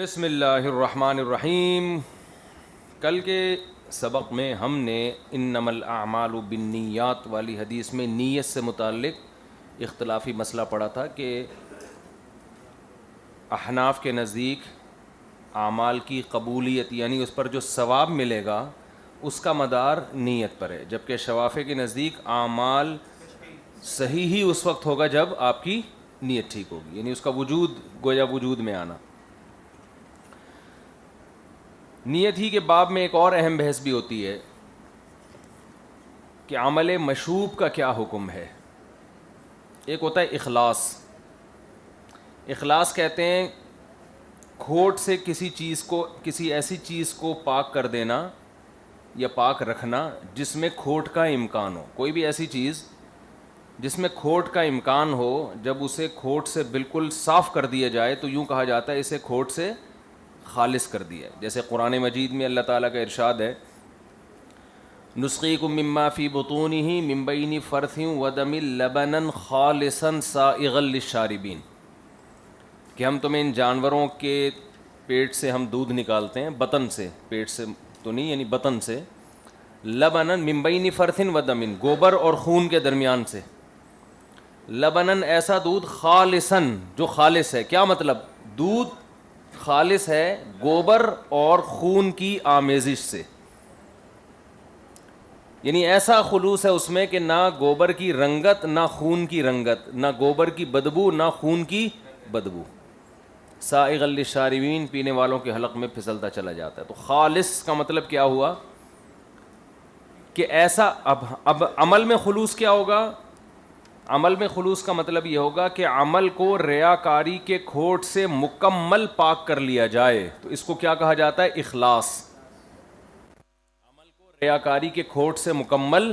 بسم اللہ الرحمن الرحیم. کل کے سبق میں ہم نے انما الاعمال بالنیات والی حدیث میں نیت سے متعلق اختلافی مسئلہ پڑھا تھا کہ احناف کے نزدیک اعمال کی قبولیت یعنی اس پر جو ثواب ملے گا اس کا مدار نیت پر ہے، جبکہ شوافی کے نزدیک اعمال صحیح ہی اس وقت ہوگا جب آپ کی نیت ٹھیک ہوگی، یعنی اس کا وجود گویا وجود میں آنا. نیت ہی کے باب میں ایک اور اہم بحث بھی ہوتی ہے کہ عمل مشوب کا کیا حکم ہے. ایک ہوتا ہے اخلاص. اخلاص کہتے ہیں کھوٹ سے کسی ایسی چیز کو پاک کر دینا یا پاک رکھنا جس میں کھوٹ کا امکان ہو. کوئی بھی ایسی چیز جس میں کھوٹ کا امکان ہو، جب اسے کھوٹ سے بالکل صاف کر دیا جائے تو یوں کہا جاتا ہے اسے کھوٹ سے خالص کر دیا. جیسے قرآن مجید میں اللہ تعالیٰ کا ارشاد ہے نسقیکم مما فی بطونہ من بین فرث ودم لبنا خالصا سائغا للشاربین، کہ ہم تمہیں ان جانوروں کے پیٹ سے ہم دودھ نکالتے ہیں، بطن سے، پیٹ سے تو نہیں، یعنی بطن سے، لبنا من بین فرث ودم، گوبر اور خون کے درمیان سے، لبنن ایسا دودھ، خالصاً جو خالص ہے. کیا مطلب؟ دودھ خالص ہے گوبر اور خون کی آمیزش سے، یعنی ایسا خلوص ہے اس میں کہ نہ گوبر کی رنگت نہ خون کی رنگت، نہ گوبر کی بدبو نہ خون کی بدبو. سائغ للشاربین، پینے والوں کے حلق میں پھسلتا چلا جاتا ہے. تو خالص کا مطلب کیا ہوا کہ ایسا. اب عمل میں خلوص کیا ہوگا؟ عمل میں خلوص کا مطلب یہ ہوگا کہ عمل کو ریاکاری کے کھوٹ سے مکمل پاک کر لیا جائے، تو اس کو کیا کہا جاتا ہے؟ اخلاص. عمل کو ریاکاری کے کھوٹ سے مکمل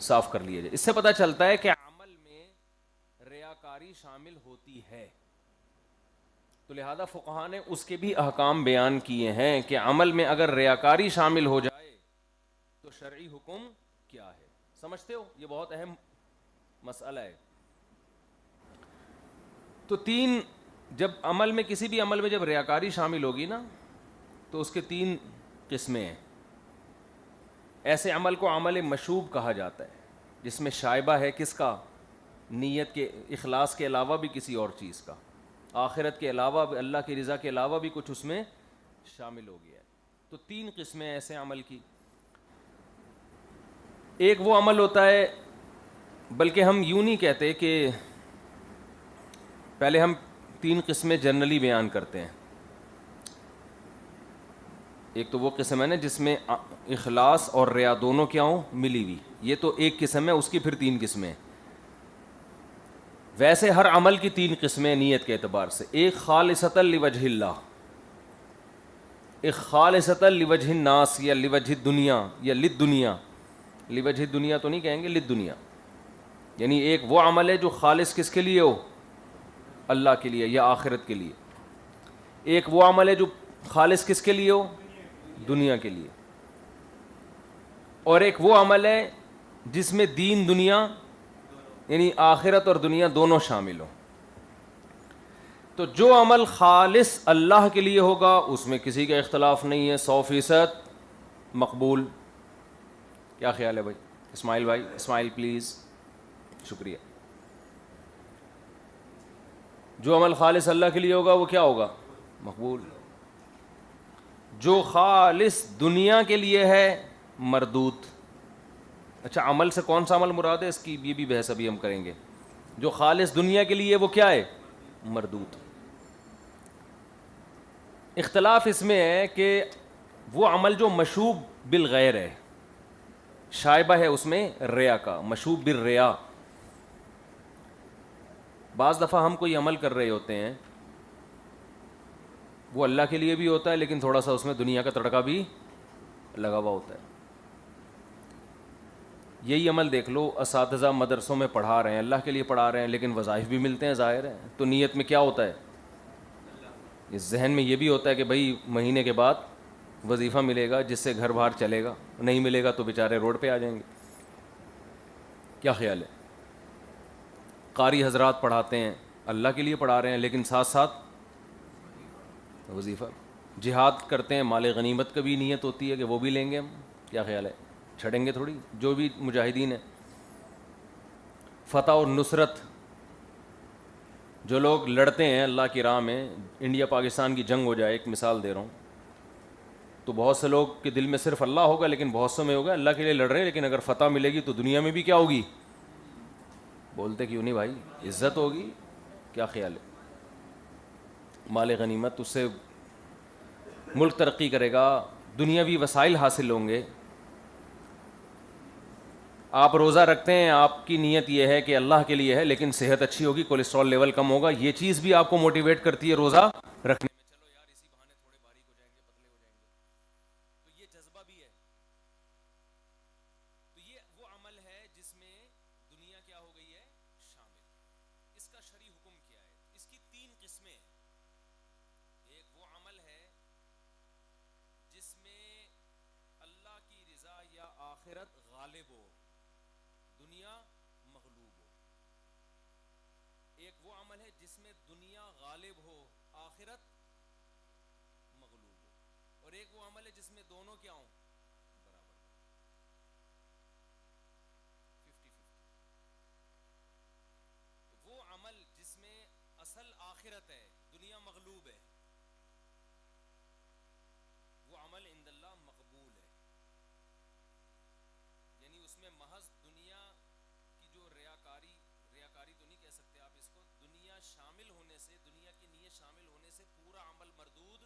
صاف کر لیا جائے. اس سے پتہ چلتا ہے کہ عمل میں ریاکاری شامل ہوتی ہے، تو لہذا فقہاء نے اس کے بھی احکام بیان کیے ہیں کہ عمل میں اگر ریاکاری شامل ہو جائے تو شرعی حکم کیا ہے. سمجھتے ہو؟ یہ بہت اہم مسئلہ ہے. تو جب عمل میں، کسی بھی عمل میں جب ریاکاری شامل ہوگی نا تو اس کے 3 قسمیں ہیں. ایسے عمل کو عمل مشوب کہا جاتا ہے جس میں شائبہ ہے کس کا؟ نیت کے، اخلاص کے علاوہ بھی کسی اور چیز کا، آخرت کے علاوہ بھی، اللہ کی رضا کے علاوہ بھی کچھ اس میں شامل ہو گیا ہے. تو 3 قسمیں ایسے عمل کی. ایک وہ عمل ہوتا ہے، بلکہ ہم یوں نہیں کہتے کہ پہلے ہم 3 قسمیں جنرلی بیان کرتے ہیں. ایک تو وہ قسم ہے نا جس میں اخلاص اور ریا دونوں کیا ہوں، ملی ہوئی، یہ تو ایک قسم ہے. اس کی پھر 3 قسمیں. ویسے ہر عمل کی 3 قسمیں نیت کے اعتبار سے. ایک خالصۃ لوجہ اللہ، ایک خالصۃ لوجہ الناس یا لوجہ الدنیا یا للدنیا. لوجہ الدنیا تو نہیں کہیں گے، للدنیا، یعنی ایک وہ عمل ہے جو خالص کس کے لیے ہو؟ اللہ کے لیے یا آخرت کے لیے. ایک وہ عمل ہے جو خالص کس کے لیے ہو؟ دنیا کے لیے. اور ایک وہ عمل ہے جس میں دین دنیا یعنی آخرت اور دنیا دونوں شامل ہو. تو جو عمل خالص اللہ کے لیے ہوگا اس میں کسی کا اختلاف نہیں ہے، 100% مقبول. کیا خیال ہے بھائی؟ اسماعیل بھائی، اسماعیل پلیز، شکریہ. جو عمل خالص اللہ کے لیے ہوگا وہ کیا ہوگا؟ مقبول. جو خالص دنیا کے لیے ہے مردود. اچھا، عمل سے کون سا عمل مراد ہے، اس کی یہ بھی بحث ابھی ہم کریں گے. جو خالص دنیا کے لیے وہ کیا ہے؟ مردود. اختلاف اس میں ہے کہ وہ عمل جو مشوب بالغیر ہے، شائبہ ہے اس میں ریا کا، مشوب بالریا. بعض دفعہ ہم کوئی عمل کر رہے ہوتے ہیں وہ اللہ کے لیے بھی ہوتا ہے لیکن تھوڑا سا اس میں دنیا کا تڑکا بھی لگا ہوا ہوتا ہے. یہی عمل دیکھ لو، اساتذہ مدرسوں میں پڑھا رہے ہیں، اللہ کے لیے پڑھا رہے ہیں لیکن وظائف بھی ملتے ہیں، ظاہر ہے. تو نیت میں کیا ہوتا ہے؟ اس ذہن میں یہ بھی ہوتا ہے کہ بھائی مہینے کے بعد وظیفہ ملے گا جس سے گھر باہر چلے گا، نہیں ملے گا تو بیچارے روڈ پہ آ جائیں گے. کیا خیال ہے؟ قاری حضرات پڑھاتے ہیں، اللہ کے لیے پڑھا رہے ہیں لیکن ساتھ ساتھ وظیفہ جہاد کرتے ہیں, مال غنیمت کا بھی نیت ہوتی ہے کہ وہ بھی لیں گے ہم, کیا خیال ہے, چھڑیں گے تھوڑی جو بھی مجاہدین ہیں. فتح اور نصرت, جو لوگ لڑتے ہیں اللہ کی راہ میں, انڈیا پاکستان کی جنگ ہو جائے, ایک مثال دے رہا ہوں, تو بہت سے لوگ کے دل میں صرف اللہ ہوگا, لیکن بہت سے میں ہوگا اللہ کے لیے لڑ رہے ہیں, لیکن اگر فتح ملے گی تو دنیا میں بھی کیا ہوگی, بولتے کیوں نہیں بھائی, عزت ہوگی, کیا خیال ہے. مال غنیمت, اس سے ملک ترقی کرے گا, دنیاوی وسائل حاصل ہوں گے. آپ روزہ رکھتے ہیں, آپ کی نیت یہ ہے کہ اللہ کے لیے ہے, لیکن صحت اچھی ہوگی, کولیسٹرول لیول کم ہوگا, یہ چیز بھی آپ کو موٹیویٹ کرتی ہے روزہ رکھنے میں. چلو یار اسی بہانے تھوڑے باریک ہو جائیں گے, پتلے ہو جائیں گے, تو یہ جذبہ بھی ہے. تو یہ وہ عمل ہے جس میں دنیا کیا ہو گئی ہے, شامل. اس کا شرعی حکم کیا ہے؟ اس کی تین قسمیں ہیں. ایک وہ عمل ہے جس میں اللہ کی رضا یا آخرت غالب ہو, دنیا مغلوب ہو. ایک وہ عمل ہے جس میں دنیا غالب ہو, آخرت مغلوب ہو. اور ایک وہ عمل ہے جس میں دونوں کیا ہوں, برابر, 50-50. تو وہ عمل جس میں اصل آخرت ہے, دنیا مغلوب ہے, وہ عمل عند اللہ مقبول ہے. یعنی اس میں محض دنیا کی جو ریاکاری تو نہیں کہہ سکتے آپ اس کو, دنیا شامل ہونے سے, دنیا کی نیت شامل ہونے سے پورا عمل مردود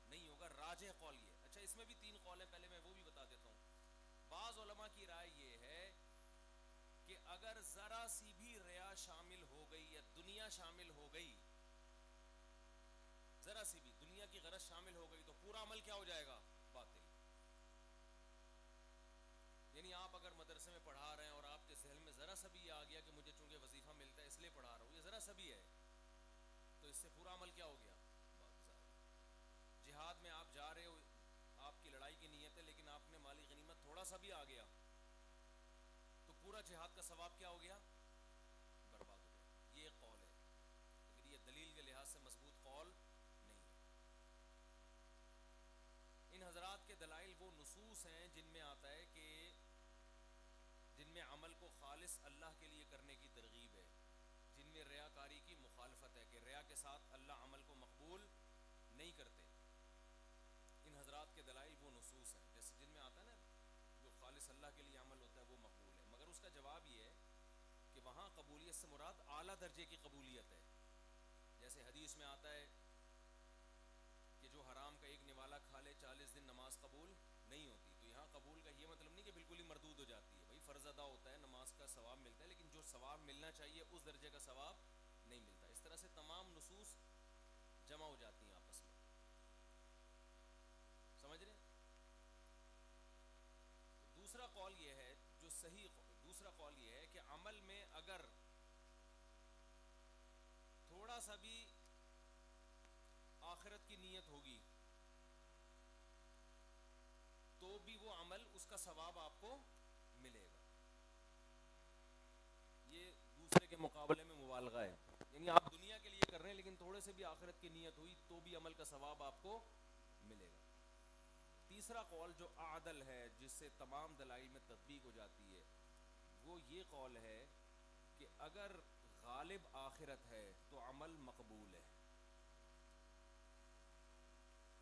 نہیں ہوگا. راجح قول یہ. اچھا اس میں بھی تین قول ہیں, پہلے میں وہ بھی بتا دیتا ہوں. بعض علماء کی رائے یہ ہے کہ اگر ذرا سی بھی ریا شامل ہو گئی یا دنیا شامل ہو گئی, ذرا سی بھی دنیا کی غرض شامل ہو گئی, تو پورا عمل کیا ہو جائے گا, باطل. یعنی آپ اگر مدرسے میں پڑھا رہے ہیں اور آپ کے ذہن میں ذرا سا بھی یہ آ گیا کہ مجھے چونکہ وظیفہ ملتا ہے اس لیے پڑھا رہا ہوں, یہ ذرا سا بھی ہے, تو اس سے پورا عمل کیا ہو گیا, جہاد میں آپ جا رہے ہو, آپ کی لڑائی کی نیت ہے, لیکن آپ نے مالی غنیمت تھوڑا سا بھی آ گیا تو پورا جہاد کا ثواب کیا ہو گیا, برباد ہو گیا. یہ ایک قول ہے, لیکن یہ دلیل کے لحاظ سے مضبوط قول نہیں ہے. ان حضرات کے دلائل وہ نصوص ہیں جن میں آتا ہے کہ جن میں عمل کو خالص اللہ کے لیے کرنے کی ترغیب ہے, جن میں ریاکاری کی مخالفت ہے کہ ریا کے ساتھ اللہ عمل کو مقبول نہیں کرتے. ان حضرات کے دلائل وہ نصوص ہیں جیسے جن میں آتا ہے نا جو خالص اللہ کے لیے عمل ہوتا ہے وہ مقبول ہے. مگر اس کا جواب یہ ہے کہ وہاں قبولیت سے مراد اعلیٰ درجے کی قبولیت ہے. جیسے حدیث میں آتا ہے کہ جو حرام کا ایک نوالا کھا لے 40 دن نماز قبول نہیں ہوتی. تو یہاں قبول کا یہ مطلب نہیں کہ بالکل ہی مردود ہو جاتی ہے, بھائی فرض ادا ہوتا ہے, نماز کا ثواب ملتا ہے, لیکن جو ثواب ملنا چاہیے اس درجے کا ثواب نہیں ملتا. اس طرح سے تمام نصوص جمع ہو جاتی ہیں آپس میں, سمجھ رہے ہیں. دوسرا قول یہ ہے جو صحیح, دوسرا قول یہ ہے کہ عمل میں اگر تھوڑا سا بھی آخرت کی نیت ہوگی تو بھی وہ عمل اس کا ثواب آپ کو ملے گا. یہ دوسرے کے مقابلے میں مبالغہ ہے, یعنی آپ دنیا کے لیے کر رہے ہیں لیکن تھوڑے سے بھی آخرت کی نیت ہوئی تو بھی عمل کا ثواب آپ کو ملے گا. تیسرا قول جو عادل ہے, جس سے تمام دلائل میں تطبیق ہو جاتی ہے, وہ یہ قول ہے کہ اگر غالب آخرت ہے تو عمل مقبول ہے,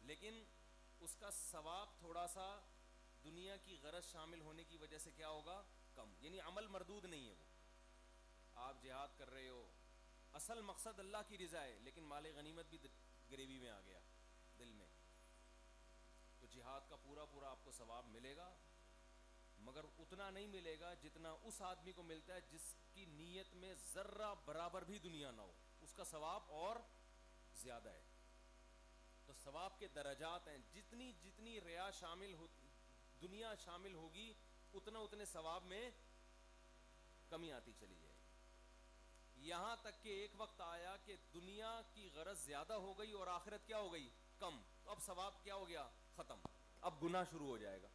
لیکن اس کا ثواب تھوڑا سا دنیا کی غرض شامل ہونے کی وجہ سے کیا ہوگا, کم. یعنی عمل مردود نہیں ہے. وہ آپ جہاد کر رہے ہو, اصل مقصد اللہ کی رضا ہے, لیکن مال غنیمت بھی گریوی میں آ گیا دل میں, تو جہاد کا پورا پورا آپ کو ثواب ملے گا, مگر اتنا نہیں ملے گا جتنا اس آدمی کو ملتا ہے جس کی نیت میں ذرہ برابر بھی دنیا نہ ہو, اس کا ثواب اور زیادہ ہے. تو ثواب کے درجات ہیں, جتنی جتنی ریا شامل ہو, دنیا شامل ہوگی, اتنا اتنے ثواب میں کمی آتی چلی جائے. یہاں تک کہ ایک وقت آیا کہ دنیا کی غرض زیادہ ہو گئی اور آخرت کیا ہو گئی, کم. تو اب ثواب کیا ہو گیا, ختم. اب گناہ شروع ہو جائے گا.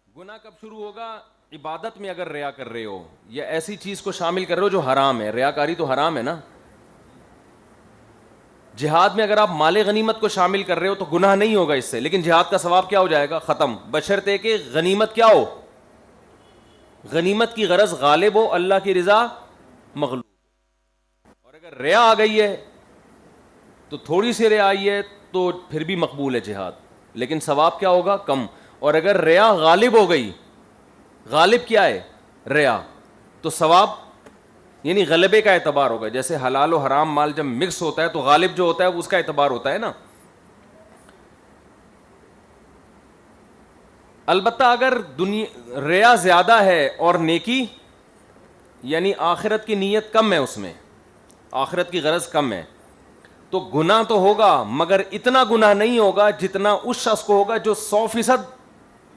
گناہ کب شروع ہوگا, عبادت میں اگر ریا کر رہے ہو یا ایسی چیز کو شامل کر رہے ہو جو حرام ہے. ریاکاری تو حرام ہے نا, جہاد میں اگر آپ مال غنیمت کو شامل کر رہے ہو تو گناہ نہیں ہوگا اس سے، لیکن جہاد کا ثواب کیا ہو جائے گا؟ ختم، بشرطے کہ غنیمت کیا ہو، غنیمت کی غرض غالب ہو، اللہ کی رضا مغلوب. اور اگر ریا آ گئی ہے تو تھوڑی سی ریا آئی ہے تو پھر بھی مقبول ہے جہاد، لیکن ثواب کیا ہوگا؟ کم. اور اگر ریا غالب ہو گئی، غالب کیا ہے؟ ریا، تو ثواب یعنی غلبے کا اعتبار ہوگا. جیسے حلال و حرام مال جب مکس ہوتا ہے تو غالب جو ہوتا ہے اس کا اعتبار ہوتا ہے نا. البتہ اگر ریا زیادہ ہے اور نیکی یعنی آخرت کی نیت کم ہے، اس میں آخرت کی غرض کم ہے، تو گناہ تو ہوگا مگر اتنا گناہ نہیں ہوگا جتنا اس شخص کو ہوگا جو 100%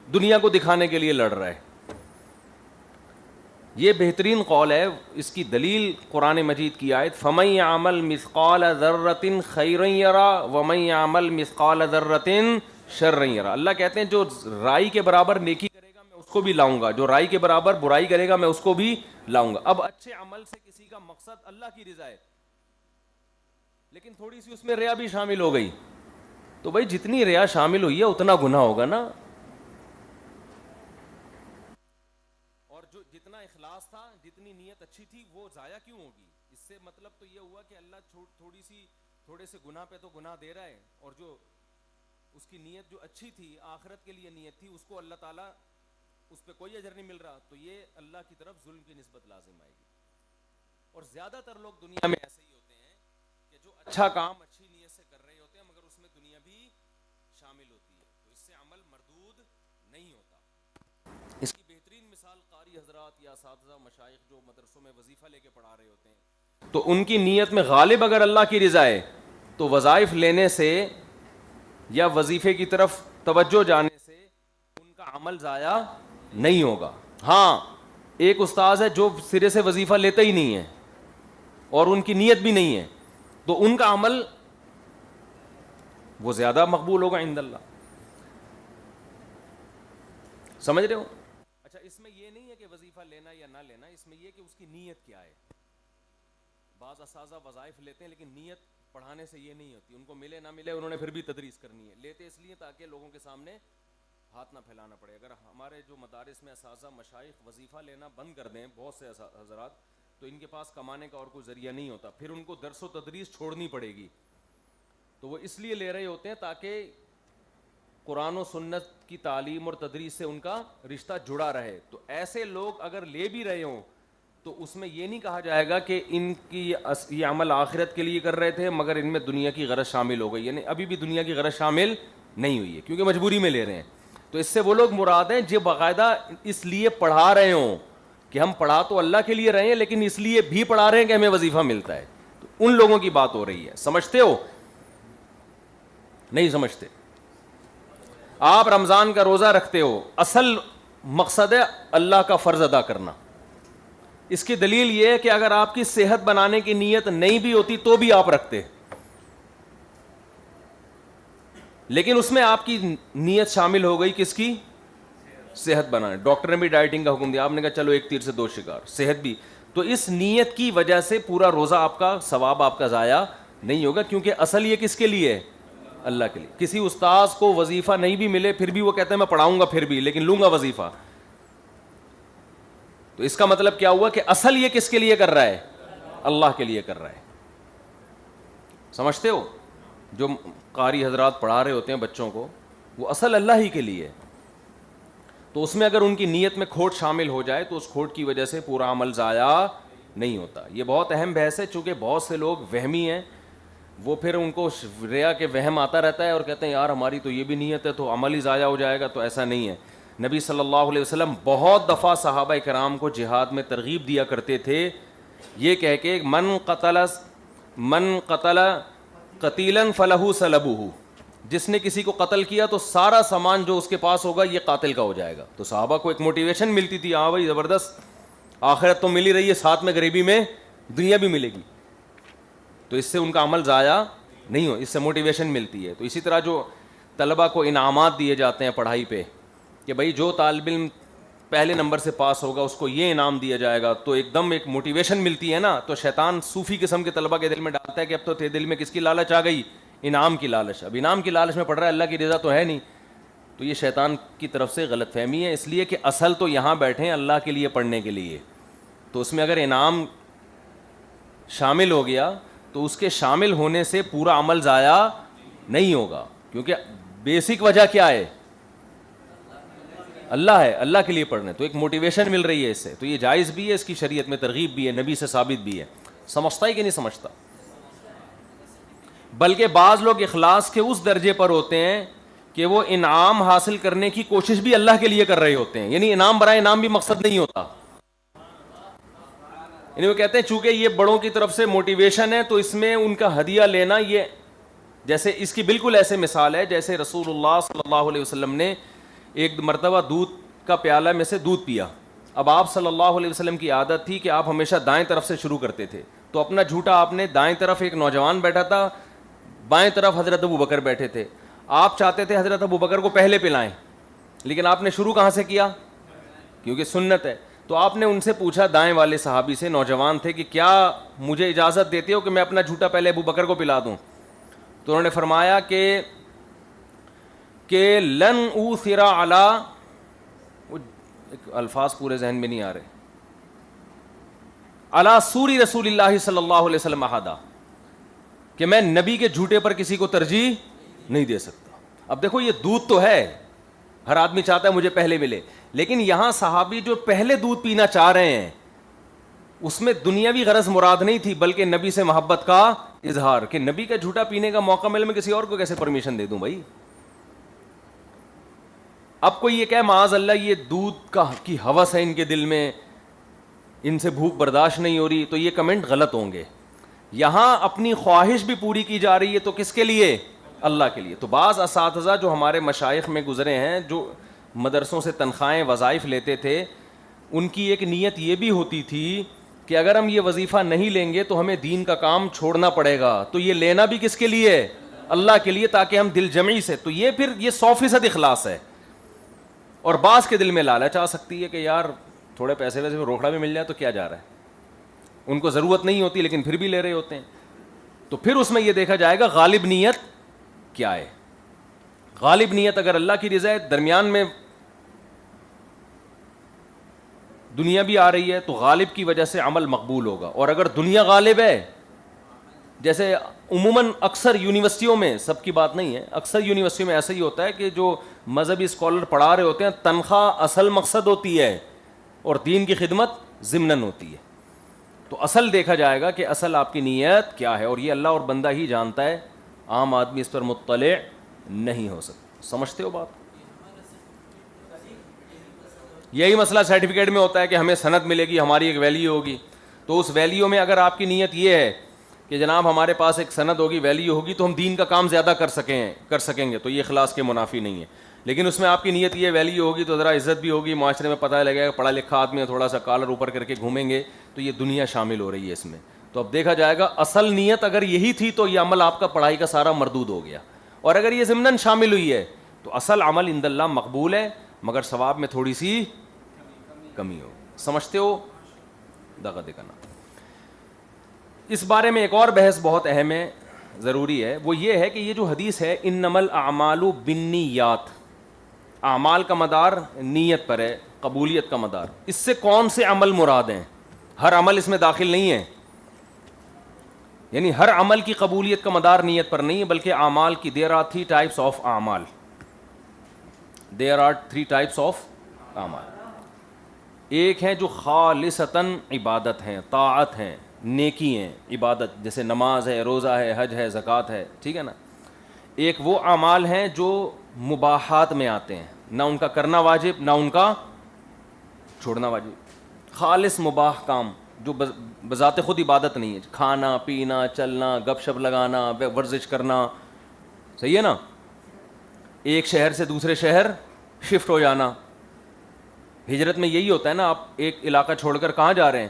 دنیا کو دکھانے کے لیے لڑ رہا ہے. یہ بہترین قول ہے. اس کی دلیل قرآن مجید کی آیت فَمَن يَعْمَلْ مِثْقَالَ ذَرَّةٍ خَيْرًا يَرَى وَمَن يَعْمَلْ مِثْقَالَ ذَرَّةٍ شَرًّا يَرَى. اللہ کہتے ہیں جو رائی کے برابر نیکی کرے گا میں اس کو بھی لاؤں گا، جو رائی کے برابر برائی کرے گا میں اس کو بھی لاؤں گا. اب اچھے عمل سے کسی کا مقصد اللہ کی رضا ہے، لیکن تھوڑی سی اس میں ریا بھی شامل ہو گئی تو بھائی جتنی ریا شامل ہوئی ہے اتنا گناہ ہوگا نا. اور جو جتنا اخلاص تھا، جتنی نیت اچھی تھی، وہ ضائع کیوں ہوگی؟ اس سے مطلب تو یہ ہوا کہ اللہ تھوڑے سے گناہ پہ تو گناہ دے رہا ہے، اور جو اس کی نیت جو اچھی تھی، آخرت کے لیے نیت تھی، اس کو اللہ تعالیٰ اس پہ کوئی اجر نہیں مل رہا، تو یہ اللہ کی طرف ظلم کی نسبت لازم آئے گی. اور زیادہ تر لوگ دنیا میں ایسے ہی ہوتے ہیں کہ جو اچھا کام اچھی نیت سے کر رہے ہوتے ہیں مگر اس میں دنیا بھی شامل ہوتی ہے، تو اس سے عمل مردود نہیں ہوتا. اس کی بہترین مثال قاری حضرات یا اساتذہ مشائخ جو مدرسوں میں وظیفہ لے کے پڑھا رہے ہوتے ہیں، تو ان کی نیت میں غالب اگر اللہ کی رضا ہے تو وظائف لینے سے یا وظیفے کی طرف توجہ جانے سے ان کا عمل ضائع نہیں ہوگا. ہاں ایک استاذ ہے جو سرے سے وظیفہ لیتا ہی نہیں ہے اور ان کی نیت بھی نہیں ہے، تو ان کا عمل وہ زیادہ مقبول ہوگا عند اللہ. سمجھ رہے ہو؟ اچھا، اس میں یہ نہیں ہے کہ وظیفہ لینا یا نہ لینا، اس میں یہ کہ اس کی نیت کیا ہے. بعض اساتذہ وظائف لیتے ہیں لیکن نیت پڑھانے سے یہ نہیں ہوتی، ان کو ملے نہ ملے انہوں نے پھر بھی تدریس کرنی ہے. لیتے اس لیے تاکہ لوگوں کے سامنے ہاتھ نہ پھیلانا پڑے. اگر ہمارے جو مدارس میں اساتذہ مشائخ وظیفہ لینا بند کر دیں بہت سے حضرات، تو ان کے پاس کمانے کا اور کوئی ذریعہ نہیں ہوتا، پھر ان کو درس و تدریس چھوڑنی پڑے گی. تو وہ اس لیے لے رہے ہوتے ہیں تاکہ قرآن و سنت کی تعلیم اور تدریس سے ان کا رشتہ جڑا رہے. تو ایسے لوگ اگر لے بھی رہے ہوں تو اس میں یہ نہیں کہا جائے گا کہ ان کی یہ عمل آخرت کے لیے کر رہے تھے مگر ان میں دنیا کی غرض شامل ہو گئی، یعنی ابھی بھی دنیا کی غرض شامل نہیں ہوئی ہے کیونکہ مجبوری میں لے رہے ہیں. تو اس سے وہ لوگ مراد ہیں جو باقاعدہ اس لیے پڑھا رہے ہوں کہ ہم پڑھا تو اللہ کے لیے رہے ہیں لیکن اس لیے بھی پڑھا رہے ہیں کہ ہمیں وظیفہ ملتا ہے. تو ان لوگوں کی بات ہو رہی ہے. سمجھتے ہو؟ نہیں سمجھتے؟ آپ رمضان کا روزہ رکھتے ہو، اصل مقصد ہے اللہ کا فرض ادا کرنا. اس کی دلیل یہ ہے کہ اگر آپ کی صحت بنانے کی نیت نہیں بھی ہوتی تو بھی آپ رکھتے، لیکن اس میں آپ کی نیت شامل ہو گئی کس کی؟ صحت بنانے. ڈاکٹر نے بھی ڈائٹنگ کا حکم دیا، آپ نے کہا چلو ایک تیر سے دو شکار، صحت بھی. تو اس نیت کی وجہ سے پورا روزہ آپ کا ثواب آپ کا ضائع نہیں ہوگا، کیونکہ اصل یہ کس کے لیے ہے؟ اللہ کے لیے. کسی استاذ کو وظیفہ نہیں بھی ملے پھر بھی وہ کہتا ہے میں پڑھاؤں گا پھر بھی، لیکن لوں گا وظیفہ. تو اس کا مطلب کیا ہوا کہ اصل یہ کس کے لیے کر رہا ہے؟ اللہ کے لیے کر رہا ہے. سمجھتے ہو؟ جو قاری حضرات پڑھا رہے ہوتے ہیں بچوں کو، وہ اصل اللہ ہی کے لیے. تو اس میں اگر ان کی نیت میں کھوٹ شامل ہو جائے تو اس کھوٹ کی وجہ سے پورا عمل ضائع نہیں ہوتا. یہ بہت اہم بحث ہے چونکہ بہت سے لوگ وہمی ہیں، وہ پھر ان کو ریا کے وہم آتا رہتا ہے اور کہتے ہیں یار ہماری تو یہ بھی نیت ہے تو عمل ہی ضائع ہو جائے گا. تو ایسا نہیں ہے. نبی صلی اللہ علیہ وسلم بہت دفعہ صحابہ کرام کو جہاد میں ترغیب دیا کرتے تھے یہ کہہ کے من قتل قتیلا فلہ سلبہ، جس نے کسی کو قتل کیا تو سارا سامان جو اس کے پاس ہوگا یہ قاتل کا ہو جائے گا. تو صحابہ کو ایک موٹیویشن ملتی تھی، ہاں بھائی زبردست، آخرت تو مل ہی رہی ہے ساتھ میں غریبی میں دنیا بھی ملے گی. تو اس سے ان کا عمل ضائع نہیں ہو، اس سے موٹیویشن ملتی ہے. تو اسی طرح جو طلبہ کو انعامات دیے جاتے ہیں پڑھائی پہ کہ بھائی جو طالب علم پہلے نمبر سے پاس ہوگا اس کو یہ انعام دیا جائے گا, تو ایک دم ایک موٹیویشن ملتی ہے نا. تو شیطان صوفی قسم کے طلبہ کے دل میں ڈالتا ہے کہ اب تو تیرے دل میں کس کی لالچ آ گئی, انعام کی لالچ. اب انعام کی لالچ میں پڑ رہا ہے, اللہ کی رضا تو ہے نہیں. تو یہ شیطان کی طرف سے غلط فہمی ہے, اس لیے کہ اصل تو یہاں بیٹھے ہیں اللہ کے لیے پڑھنے کے لیے. تو اس میں اگر انعام شامل ہو گیا تو اس کے شامل ہونے سے پورا عمل ضائع نہیں ہوگا, کیونکہ بیسک وجہ کیا ہے, اللہ ہے, اللہ کے لیے پڑھنے. تو ایک موٹیویشن مل رہی ہے اس سے, تو یہ جائز بھی ہے, اس کی شریعت میں ترغیب بھی ہے, نبی سے ثابت بھی ہے. سمجھتا ہی کہ نہیں سمجھتا. بلکہ بعض لوگ اخلاص کے اس درجے پر ہوتے ہیں کہ وہ انعام حاصل کرنے کی کوشش بھی اللہ کے لیے کر رہے ہوتے ہیں, یعنی انعام برائے انعام بھی مقصد نہیں ہوتا. یعنی وہ کہتے ہیں چونکہ یہ بڑوں کی طرف سے موٹیویشن ہے تو اس میں ان کا ہدیہ لینا, یہ جیسے اس کی بالکل ایسے مثال ہے جیسے رسول اللہ صلی اللہ علیہ وسلم نے ایک مرتبہ دودھ کا پیالہ میں سے دودھ پیا. اب آپ صلی اللہ علیہ وسلم کی عادت تھی کہ آپ ہمیشہ دائیں طرف سے شروع کرتے تھے, تو اپنا جھوٹا آپ نے دائیں طرف ایک نوجوان بیٹھا تھا, بائیں طرف حضرت ابو بکر بیٹھے تھے. آپ چاہتے تھے حضرت ابو بکر کو پہلے پلائیں, لیکن آپ نے شروع کہاں سے کیا, کیونکہ سنت ہے. تو آپ نے ان سے پوچھا, دائیں والے صحابی سے, نوجوان تھے, کہ کیا مجھے اجازت دیتے ہو کہ میں اپنا جھوٹا پہلے ابو بکر کو پلا دوں؟ تو انہوں نے فرمایا کہ لن اوثر علی, الفاظ پورے ذہن میں نہیں آ رہے, علی سوری رسول اللہ صلی اللہ علیہ وسلم احدا, کہ میں نبی کے جھوٹے پر کسی کو ترجیح نہیں دے سکتا. اب دیکھو یہ دودھ تو ہے, ہر آدمی چاہتا ہے مجھے پہلے ملے, لیکن یہاں صحابی جو پہلے دودھ پینا چاہ رہے ہیں اس میں دنیاوی غرض مراد نہیں تھی, بلکہ نبی سے محبت کا اظہار, کہ نبی کا جھوٹا پینے کا موقع ملے میں کسی اور کو کیسے پرمیشن دے دوں بھائی. اب کوئی یہ کہ معاذ اللہ یہ دودھ کی ہوس ہے ان کے دل میں, ان سے بھوک برداشت نہیں ہو رہی, تو یہ کمنٹ غلط ہوں گے. یہاں اپنی خواہش بھی پوری کی جا رہی ہے, تو کس کے لیے, اللہ کے لیے. تو بعض اساتذہ جو ہمارے مشائخ میں گزرے ہیں, جو مدرسوں سے تنخواہیں وظائف لیتے تھے, ان کی ایک نیت یہ بھی ہوتی تھی کہ اگر ہم یہ وظیفہ نہیں لیں گے تو ہمیں دین کا کام چھوڑنا پڑے گا, تو یہ لینا بھی کس کے لیے, اللہ کے لیے, تاکہ ہم دل جمعی سے. تو یہ پھر یہ 100% اخلاص ہے. اور بعض کے دل میں لالچ آ سکتی ہے کہ یار تھوڑے پیسے ویسے روکڑا بھی مل جائے تو کیا جا رہا ہے, ان کو ضرورت نہیں ہوتی لیکن پھر بھی لے رہے ہوتے ہیں. تو پھر اس میں یہ دیکھا جائے گا غالب نیت کیا ہے. غالب نیت اگر اللہ کی رضا ہے, درمیان میں دنیا بھی آ رہی ہے, تو غالب کی وجہ سے عمل مقبول ہوگا. اور اگر دنیا غالب ہے, جیسے عموماً اکثر یونیورسٹیوں میں, سب کی بات نہیں ہے, اکثر یونیورسٹیوں میں ایسا ہی ہوتا ہے کہ جو مذہبی اسکالر پڑھا رہے ہوتے ہیں, تنخواہ اصل مقصد ہوتی ہے اور دین کی خدمت ضمناً ہوتی ہے. تو اصل دیکھا جائے گا کہ اصل آپ کی نیت کیا ہے, اور یہ اللہ اور بندہ ہی جانتا ہے, عام آدمی اس پر مطلع نہیں ہو سکتا. سمجھتے ہو بات؟ یہی مسئلہ سرٹیفکیٹ میں ہوتا ہے کہ ہمیں سند ملے گی, ہماری ایک ویلیو ہوگی. تو اس ویلیو میں اگر آپ کی نیت یہ ہے کہ جناب ہمارے پاس ایک سند ہوگی, ویلیو ہوگی, تو ہم دین کا کام زیادہ کر سکیں گے, تو یہ اخلاص کے منافی نہیں ہے. لیکن اس میں آپ کی نیت یہ ویلیو ہوگی تو ذرا عزت بھی ہوگی, معاشرے میں پتہ لگے گا پڑھا لکھا آدمی ہے, تھوڑا سا کالر اوپر کر کے گھومیں گے, تو یہ دنیا شامل ہو رہی ہے اس میں. تو اب دیکھا جائے گا اصل نیت اگر یہی تھی تو یہ عمل آپ کا پڑھائی کا سارا مردود ہو گیا. اور اگر یہ ضمناً شامل ہوئی ہے تو اصل عمل عند اللہ مقبول ہے, مگر ثواب میں تھوڑی سی کمی ہو. سمجھتے ہو؟ دغا دکھنا. اس بارے میں ایک اور بحث بہت اہم ہے, ضروری ہے, وہ یہ ہے کہ یہ جو حدیث ہے انما الاعمال بالنیات, اعمال کا مدار نیت پر ہے, قبولیت کا مدار, اس سے کون سے عمل مراد ہیں؟ ہر عمل اس میں داخل نہیں ہے, یعنی ہر عمل کی قبولیت کا مدار نیت پر نہیں ہے, بلکہ اعمال کی there are three types of اعمال, there are three types of اعمال. ایک ہے جو خالصتاً عبادت ہیں, طاعت ہیں, نیکی ہیں, عبادت, جیسے نماز ہے, روزہ ہے, حج ہے, زکوٰۃ ہے, ٹھیک ہے نا. ایک وہ اعمال ہیں جو مباحات میں آتے ہیں, نہ ان کا کرنا واجب نہ ان کا چھوڑنا واجب, خالص مباح کام جو بذات خود عبادت نہیں ہے, کھانا پینا, چلنا, گپ شپ لگانا, ورزش کرنا, صحیح ہے نا. ایک شہر سے دوسرے شہر شفٹ ہو جانا, ہجرت میں یہی ہوتا ہے نا, آپ ایک علاقہ چھوڑ کر کہاں جا رہے ہیں,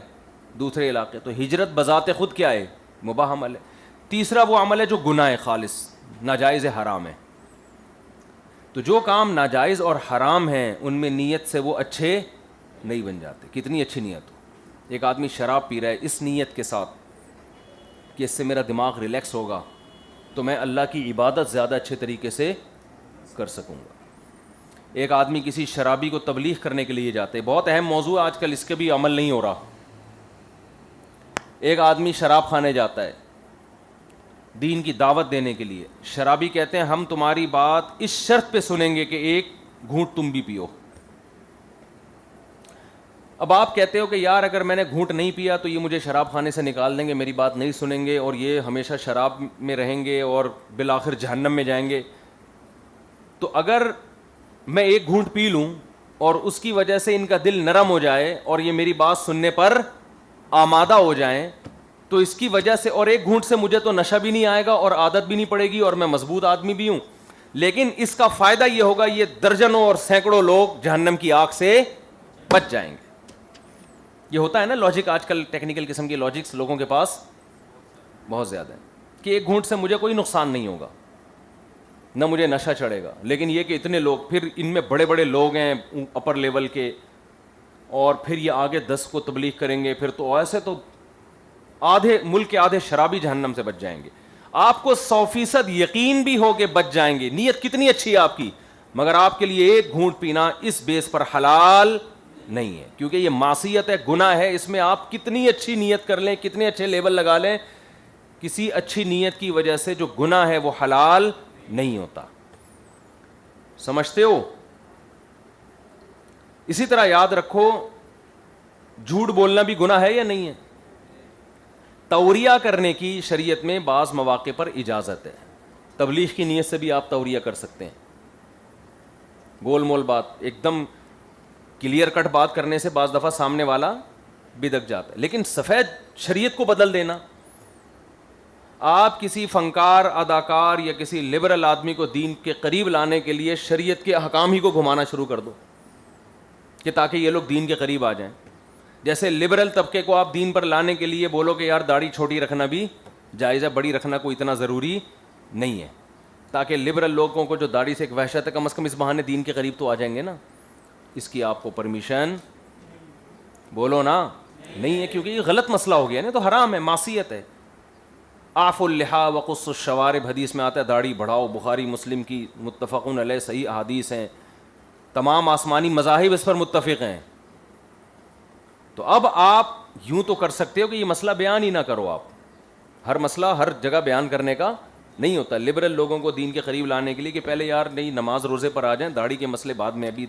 دوسرے علاقے. تو ہجرت بذات خود کیا ہے, مباح عمل ہے. تیسرا وہ عمل ہے جو گناہ ہے, خالص ناجائز ہے, حرام ہے. تو جو کام ناجائز اور حرام ہیں ان میں نیت سے وہ اچھے نہیں بن جاتے، کتنی اچھی نیت ہو. ایک آدمی شراب پی رہا ہے اس نیت کے ساتھ کہ اس سے میرا دماغ ریلیکس ہوگا تو میں اللہ کی عبادت زیادہ اچھے طریقے سے کر سکوں گا. ایک آدمی کسی شرابی کو تبلیغ کرنے کے لیے جاتے، بہت اہم موضوع آج کل، اس کے بھی عمل نہیں ہو رہا. ایک آدمی شراب خانے جاتا ہے دین کی دعوت دینے کے لیے. شرابی کہتے ہیں ہم تمہاری بات اس شرط پہ سنیں گے کہ ایک گھونٹ تم بھی پیو. اب آپ کہتے ہو کہ یار اگر میں نے گھونٹ نہیں پیا تو یہ مجھے شراب خانے سے نکال دیں گے، میری بات نہیں سنیں گے اور یہ ہمیشہ شراب میں رہیں گے اور بالآخر جہنم میں جائیں گے. تو اگر میں ایک گھونٹ پی لوں اور اس کی وجہ سے ان کا دل نرم ہو جائے اور یہ میری بات سننے پر آمادہ ہو جائیں تو اس کی وجہ سے، اور ایک گھونٹ سے مجھے تو نشہ بھی نہیں آئے گا اور عادت بھی نہیں پڑے گی اور میں مضبوط آدمی بھی ہوں، لیکن اس کا فائدہ یہ ہوگا یہ درجنوں اور سینکڑوں لوگ جہنم کی آگ سے بچ جائیں گے. یہ ہوتا ہے نا لاجک، آج کل ٹیکنیکل قسم کی لاجکس لوگوں کے پاس بہت زیادہ ہے کہ ایک گھونٹ سے مجھے کوئی نقصان نہیں ہوگا، نہ مجھے نشہ چڑھے گا. لیکن یہ کہ اتنے لوگ، پھر ان میں بڑے بڑے لوگ ہیں اپر لیول کے، اور پھر یہ آگے 10 کو تبلیغ کریں گے، پھر تو ایسے تو آدھے ملک کے آدھے شرابی جہنم سے بچ جائیں گے. آپ کو 100% یقین بھی ہو کہ بچ جائیں گے، نیت کتنی اچھی ہے آپ کی، مگر آپ کے لیے ایک گھونٹ پینا اس بیس پر حلال نہیں ہے، کیونکہ یہ معصیت ہے، گناہ ہے. اس میں آپ کتنی اچھی نیت کر لیں، کتنے اچھے لیبل لگا لیں، کسی اچھی نیت کی وجہ سے جو گناہ ہے وہ حلال نہیں ہوتا. سمجھتے ہو؟ اسی طرح یاد رکھو جھوٹ بولنا بھی گناہ ہے یا نہیں ہے؟ توریہ کرنے کی شریعت میں بعض مواقع پر اجازت ہے. تبلیغ کی نیت سے بھی آپ توریہ کر سکتے ہیں. گول مول بات، ایک دم کلیئر کٹ بات کرنے سے بعض دفعہ سامنے والا بدک جاتا ہے. لیکن سفید شریعت کو بدل دینا، آپ کسی فنکار، اداکار یا کسی لبرل آدمی کو دین کے قریب لانے کے لیے شریعت کے احکام ہی کو گھمانا شروع کر دو کہ تاکہ یہ لوگ دین کے قریب آ جائیں. جیسے لبرل طبقے کو آپ دین پر لانے کے لیے بولو کہ یار داڑھی چھوٹی رکھنا بھی جائز ہے، بڑی رکھنا کوئی اتنا ضروری نہیں ہے، تاکہ لبرل لوگوں کو جو داڑھی سے ایک وحشت ہے کم از کم اس بہانے دین کے قریب تو آ جائیں گے نا. اس کی آپ کو پرمیشن بولو نا نہیں ہے، کیونکہ یہ غلط مسئلہ ہو گیا نا، تو حرام ہے، معصیت ہے. آف اللحا وقص الشوارب حدیث میں آتا ہے داڑھی بڑھاؤ، بخاری مسلم کی متفقون علیہ صحیح احادیث ہیں، تمام آسمانی مذاہب اس پر متفق ہیں. تو اب آپ یوں تو کر سکتے ہو کہ یہ مسئلہ بیان ہی نہ کرو. آپ ہر مسئلہ ہر جگہ بیان کرنے کا نہیں ہوتا. لبرل لوگوں کو دین کے قریب لانے کے لیے کہ پہلے یار نہیں نماز روزے پر آ جائیں، داڑھی کے مسئلے بعد میں، ابھی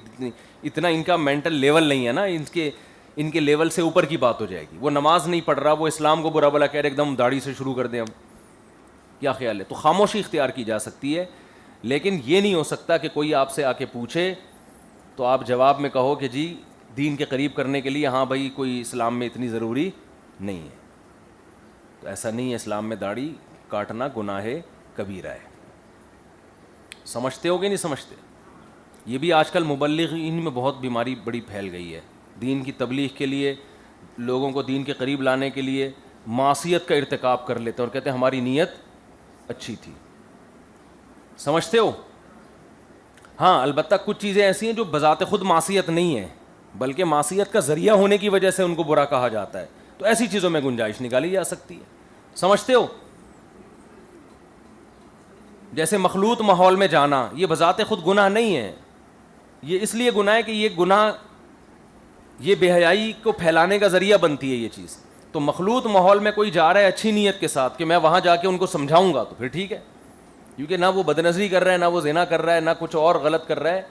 اتنا ان کا مینٹل لیول نہیں ہے نا، ان کے لیول سے اوپر کی بات ہو جائے گی. وہ نماز نہیں پڑھ رہا، وہ اسلام کو برا بلا کہہ رہے، ایک دم داڑھی سے شروع کر دیں. اب کیا خیال ہے؟ تو خاموشی اختیار کی جا سکتی ہے، لیکن یہ نہیں ہو سکتا کہ کوئی آپ سے آ کے پوچھے تو آپ جواب میں کہو کہ جی دین کے قریب کرنے کے لیے ہاں بھائی کوئی اسلام میں اتنی ضروری نہیں ہے. تو ایسا نہیں ہے، اسلام میں داڑھی کاٹنا گناہ کبیرہ ہے. سمجھتے ہو کہ نہیں سمجھتے؟ یہ بھی آج کل مبلغین میں بہت بیماری بڑی پھیل گئی ہے. دین کی تبلیغ کے لیے، لوگوں کو دین کے قریب لانے کے لیے معصیت کا ارتکاب کر لیتے ہیں اور کہتے ہیں ہماری نیت اچھی تھی. سمجھتے ہو؟ ہاں البتہ کچھ چیزیں ایسی ہیں جو بذات خود معصیت نہیں ہیں، بلکہ معصیت کا ذریعہ ہونے کی وجہ سے ان کو برا کہا جاتا ہے. تو ایسی چیزوں میں گنجائش نکالی جا سکتی ہے. سمجھتے ہو؟ جیسے مخلوط ماحول میں جانا، یہ بذات خود گناہ نہیں ہے. یہ اس لیے گناہ ہے کہ یہ گناہ، یہ بے حیائی کو پھیلانے کا ذریعہ بنتی ہے یہ چیز. تو مخلوط ماحول میں کوئی جا رہا ہے اچھی نیت کے ساتھ کہ میں وہاں جا کے ان کو سمجھاؤں گا، تو پھر ٹھیک ہے، کیونکہ نہ وہ بدنظری کر رہا ہے، نہ وہ زنا کر رہا ہے، نہ کچھ اور غلط کر رہا ہے،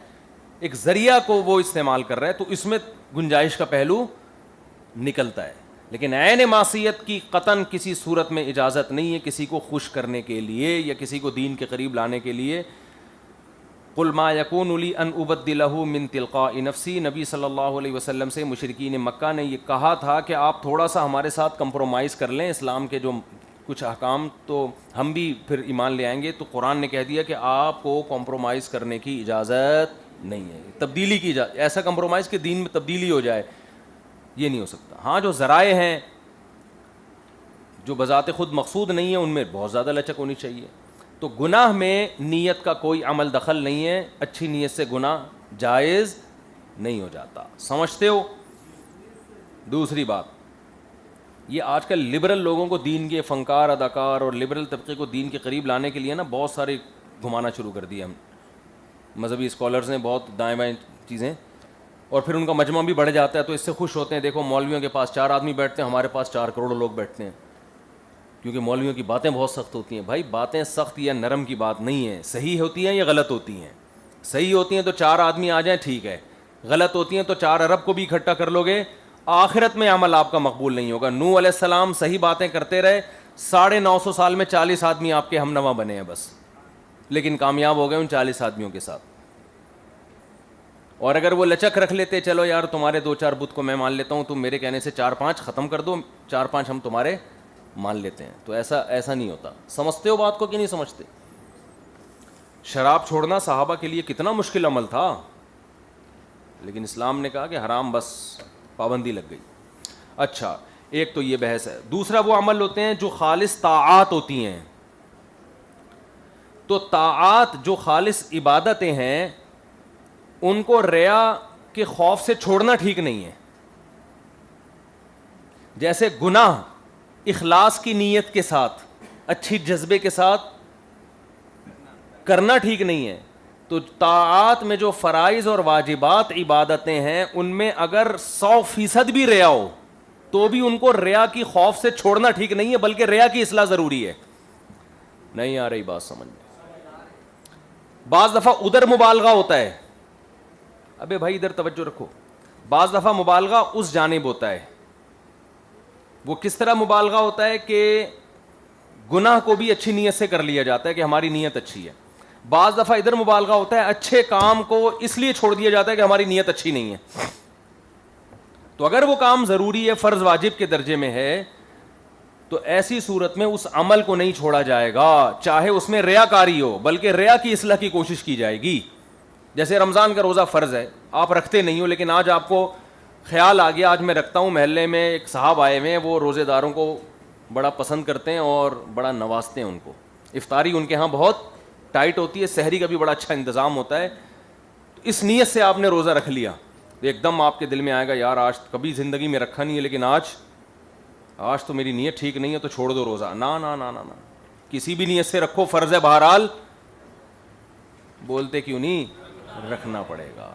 ایک ذریعہ کو وہ استعمال کر رہا ہے، تو اس میں گنجائش کا پہلو نکلتا ہے. لیکن عین معصیت کی قطعاً کسی صورت میں اجازت نہیں ہے کسی کو خوش کرنے کے لیے یا کسی کو دین کے قریب لانے کے لیے. قل ما یکون لی ان ابدلہ من تلقاء نفسی، نبی صلی اللہ علیہ وسلم سے مشرکین مکہ نے یہ کہا تھا کہ آپ تھوڑا سا ہمارے ساتھ کمپرومائز کر لیں، اسلام کے جو کچھ احکام تو ہم بھی پھر ایمان لے آئیں گے. تو قرآن نے کہہ دیا کہ آپ کو کمپرومائز کرنے کی اجازت نہیں ہے، تبدیلی کی اجازت. ایسا کمپرومائز کہ دین میں تبدیلی ہو جائے، یہ نہیں ہو سکتا. ہاں جو ذرائع ہیں جو بذات خود مقصود نہیں ہیں ان میں بہت زیادہ لچک ہونی چاہیے. تو گناہ میں نیت کا کوئی عمل دخل نہیں ہے، اچھی نیت سے گناہ جائز نہیں ہو جاتا. سمجھتے ہو؟ دوسری بات، یہ آج کل لبرل لوگوں کو دین کے فنکار اداکار اور لبرل طبقے کو دین کے قریب لانے کے لیے نا بہت سارے گھمانا شروع کر دیا ہم مذہبی اسکالرز نے، بہت دائیں بائیں چیزیں، اور پھر ان کا مجمع بھی بڑھ جاتا ہے تو اس سے خوش ہوتے ہیں، دیکھو مولویوں کے پاس 4 آدمی بیٹھتے ہیں، ہمارے پاس 4 کروڑ لوگ بیٹھتے ہیں، کیونکہ مولویوں کی باتیں بہت سخت ہوتی ہیں. بھائی باتیں سخت یا نرم کی بات نہیں ہے، صحیح ہوتی ہیں یا غلط ہوتی ہیں. صحیح ہوتی ہیں تو 4 آدمی آ جائیں ٹھیک ہے، غلط ہوتی ہیں تو 4 ارب کو بھی اکٹھا کر لو گے، آخرت میں عمل آپ کا مقبول نہیں ہوگا. نوح علیہ السلام صحیح باتیں کرتے رہے، 950 سال میں 40 آدمی آپ کے ہم نوا بنے ہیں بس، لیکن کامیاب ہو گئے ان 40 آدمیوں کے ساتھ. اور اگر وہ لچک رکھ لیتے، چلو یار تمہارے 2-4 بت کو میں مان لیتا ہوں، تم میرے کہنے سے 4-5 ختم کر دو، 4-5 ہم تمہارے مان لیتے ہیں، تو ایسا نہیں ہوتا. سمجھتے ہو بات کو کہ نہیں سمجھتے؟ شراب چھوڑنا صحابہ کے لیے کتنا مشکل عمل تھا، لیکن اسلام نے کہا کہ حرام، بس پابندی لگ گئی. اچھا، ایک تو یہ بحث ہے. دوسرا وہ عمل ہوتے ہیں جو خالص طاعات ہوتی ہیں. تو طاعات جو خالص عبادتیں ہیں ان کو ریا کے خوف سے چھوڑنا ٹھیک نہیں ہے. جیسے گناہ اخلاص کی نیت کے ساتھ، اچھی جذبے کے ساتھ کرنا ٹھیک نہیں ہے. تو طاعات میں جو فرائض اور واجبات عبادتیں ہیں ان میں اگر 100% بھی ریا ہو تو بھی ان کو ریا کی خوف سے چھوڑنا ٹھیک نہیں ہے، بلکہ ریا کی اصلاح ضروری ہے. نہیں آ رہی بات سمجھ میں؟ بعض دفعہ ادھر مبالغہ ہوتا ہے، ابے بھائی ادھر توجہ رکھو. بعض دفعہ مبالغہ اس جانب ہوتا ہے. وہ کس طرح مبالغہ ہوتا ہے کہ گناہ کو بھی اچھی نیت سے کر لیا جاتا ہے کہ ہماری نیت اچھی ہے. بعض دفعہ ادھر مبالغہ ہوتا ہے، اچھے کام کو اس لیے چھوڑ دیا جاتا ہے کہ ہماری نیت اچھی نہیں ہے. تو اگر وہ کام ضروری ہے، فرض واجب کے درجے میں ہے، تو ایسی صورت میں اس عمل کو نہیں چھوڑا جائے گا، چاہے اس میں ریاکاری ہو، بلکہ ریا کی اصلاح کی کوشش کی جائے گی. جیسے رمضان کا روزہ فرض ہے، آپ رکھتے نہیں ہو، لیکن آج آپ کو خیال آ گیا آج میں رکھتا ہوں. محلے میں ایک صاحب آئے ہوئے ہیں، وہ روزے داروں کو بڑا پسند کرتے ہیں اور بڑا نوازتے ہیں ان کو. افطاری ان کے ہاں بہت ٹائٹ ہوتی ہے، سحری کا بھی بڑا اچھا انتظام ہوتا ہے. اس نیت سے آپ نے روزہ رکھ لیا، ایک دم آپ کے دل میں آئے گا یار آج کبھی زندگی میں رکھا نہیں ہے، لیکن آج تو میری نیت ٹھیک نہیں ہے تو چھوڑ دو روزہ. نا نا نا نا نا، کسی بھی نیت سے رکھو، فرض ہے بہرحال. بولتے کیوں نہیں؟ رکھنا پڑے گا.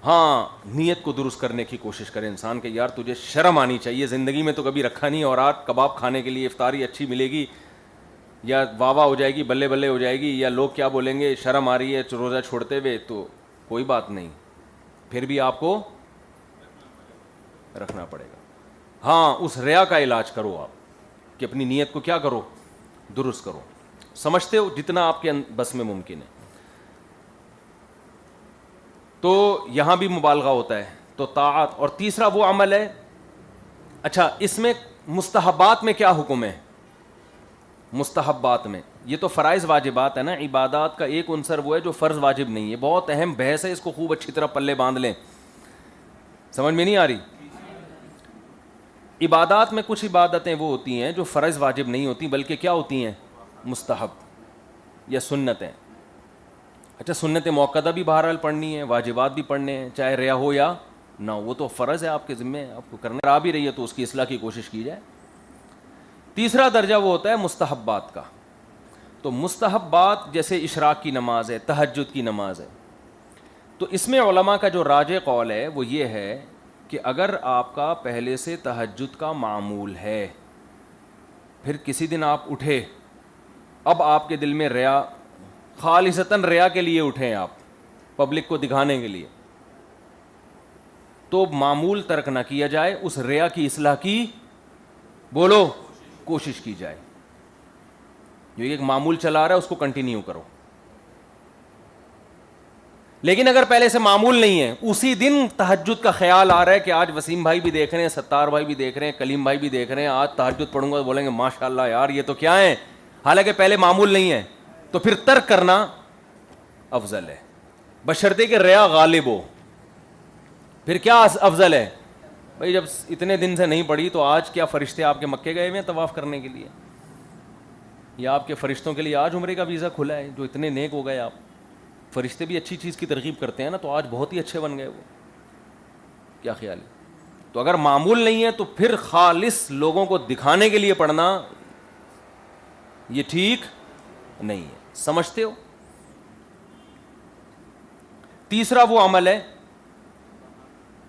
ہاں، نیت کو درست کرنے کی کوشش کرے انسان کہ یار تجھے شرم آنی چاہیے، زندگی میں تو کبھی رکھا نہیں اور آج کباب کھانے کے لیے افطاری اچھی ملے گی یا واہ واہ ہو جائے گی، بلے بلے ہو جائے گی، یا لوگ کیا بولیں گے، شرم آ رہی ہے روزہ چھوڑتے ہوئے، تو کوئی بات نہیں، پھر بھی آپ کو رکھنا پڑے گا. ہاں، اس ریا کا علاج کرو آپ کہ اپنی نیت کو کیا کرو، درست کرو. سمجھتے ہو؟ جتنا آپ کے بس میں ممکن ہے. تو یہاں بھی مبالغہ ہوتا ہے، تو طاعت. اور تیسرا وہ عمل ہے، اچھا اس میں مستحبات میں کیا حکم ہے؟ مستحبات میں یہ تو فرائض واجبات ہے نا، عبادات کا ایک عنصر وہ ہے جو فرض واجب نہیں ہے. بہت اہم بحث ہے، اس کو خوب اچھی طرح پلے باندھ لیں. سمجھ میں نہیں آ رہی؟ عبادات میں کچھ عبادتیں وہ ہوتی ہیں جو فرض واجب نہیں ہوتی بلکہ کیا ہوتی ہیں؟ مستحب یا سنتیں. اچھا، سنت موقدہ بھی بہرحال پڑھنی ہے، واجبات بھی پڑھنے ہیں، چاہے ریا ہو یا نہ ہو، وہ تو فرض ہے آپ کے ذمے، آپ کو کرنا آ بھی رہی ہے تو اس کی اصلاح کی کوشش کی جائے. تیسرا درجہ وہ ہوتا ہے مستحبات کا. تو مستحبات جیسے اشراق کی نماز ہے، تہجد کی نماز ہے. تو اس میں علماء کا جو راجح قول ہے وہ یہ ہے کہ اگر آپ کا پہلے سے تہجد کا معمول ہے، پھر کسی دن آپ اٹھے، اب آپ کے دل میں ریا، خالصتاً ریا کے لیے اٹھیں آپ، پبلک کو دکھانے کے لیے، تو معمول ترک نہ کیا جائے، اس ریا کی اصلاح کی بولو کوشش کی جائے. جو ایک معمول چلا رہا ہے اس کو کنٹینیو کرو. لیکن اگر پہلے سے معمول نہیں ہے، اسی دن تہجد کا خیال آ رہا ہے کہ آج وسیم بھائی بھی دیکھ رہے ہیں، ستار بھائی بھی دیکھ رہے ہیں، کلیم بھائی بھی دیکھ رہے ہیں، آج تہجد پڑھوں گا تو بولیں گے ماشاءاللہ یار یہ تو کیا ہے، حالانکہ پہلے معمول نہیں ہے، تو پھر ترک کرنا افضل ہے، بشرطے کہ ریا غالب ہو. پھر کیا افضل ہے بھائی؟ جب اتنے دن سے نہیں پڑھی تو آج کیا فرشتے آپ کے مکے گئے ہوئے ہیں طواف کرنے کے لیے، یا آپ کے فرشتوں کے لیے آج عمرے کا ویزا کھلا ہے، جو اتنے نیک ہو گئے آپ. فرشتے بھی اچھی چیز کی ترغیب کرتے ہیں نا، تو آج بہت ہی اچھے بن گئے وہ. کیا خیال ہے؟ تو اگر معمول نہیں ہے تو پھر خالص لوگوں کو دکھانے کے لیے پڑھنا یہ ٹھیک نہیں ہے. سمجھتے ہو؟ تیسرا وہ عمل ہے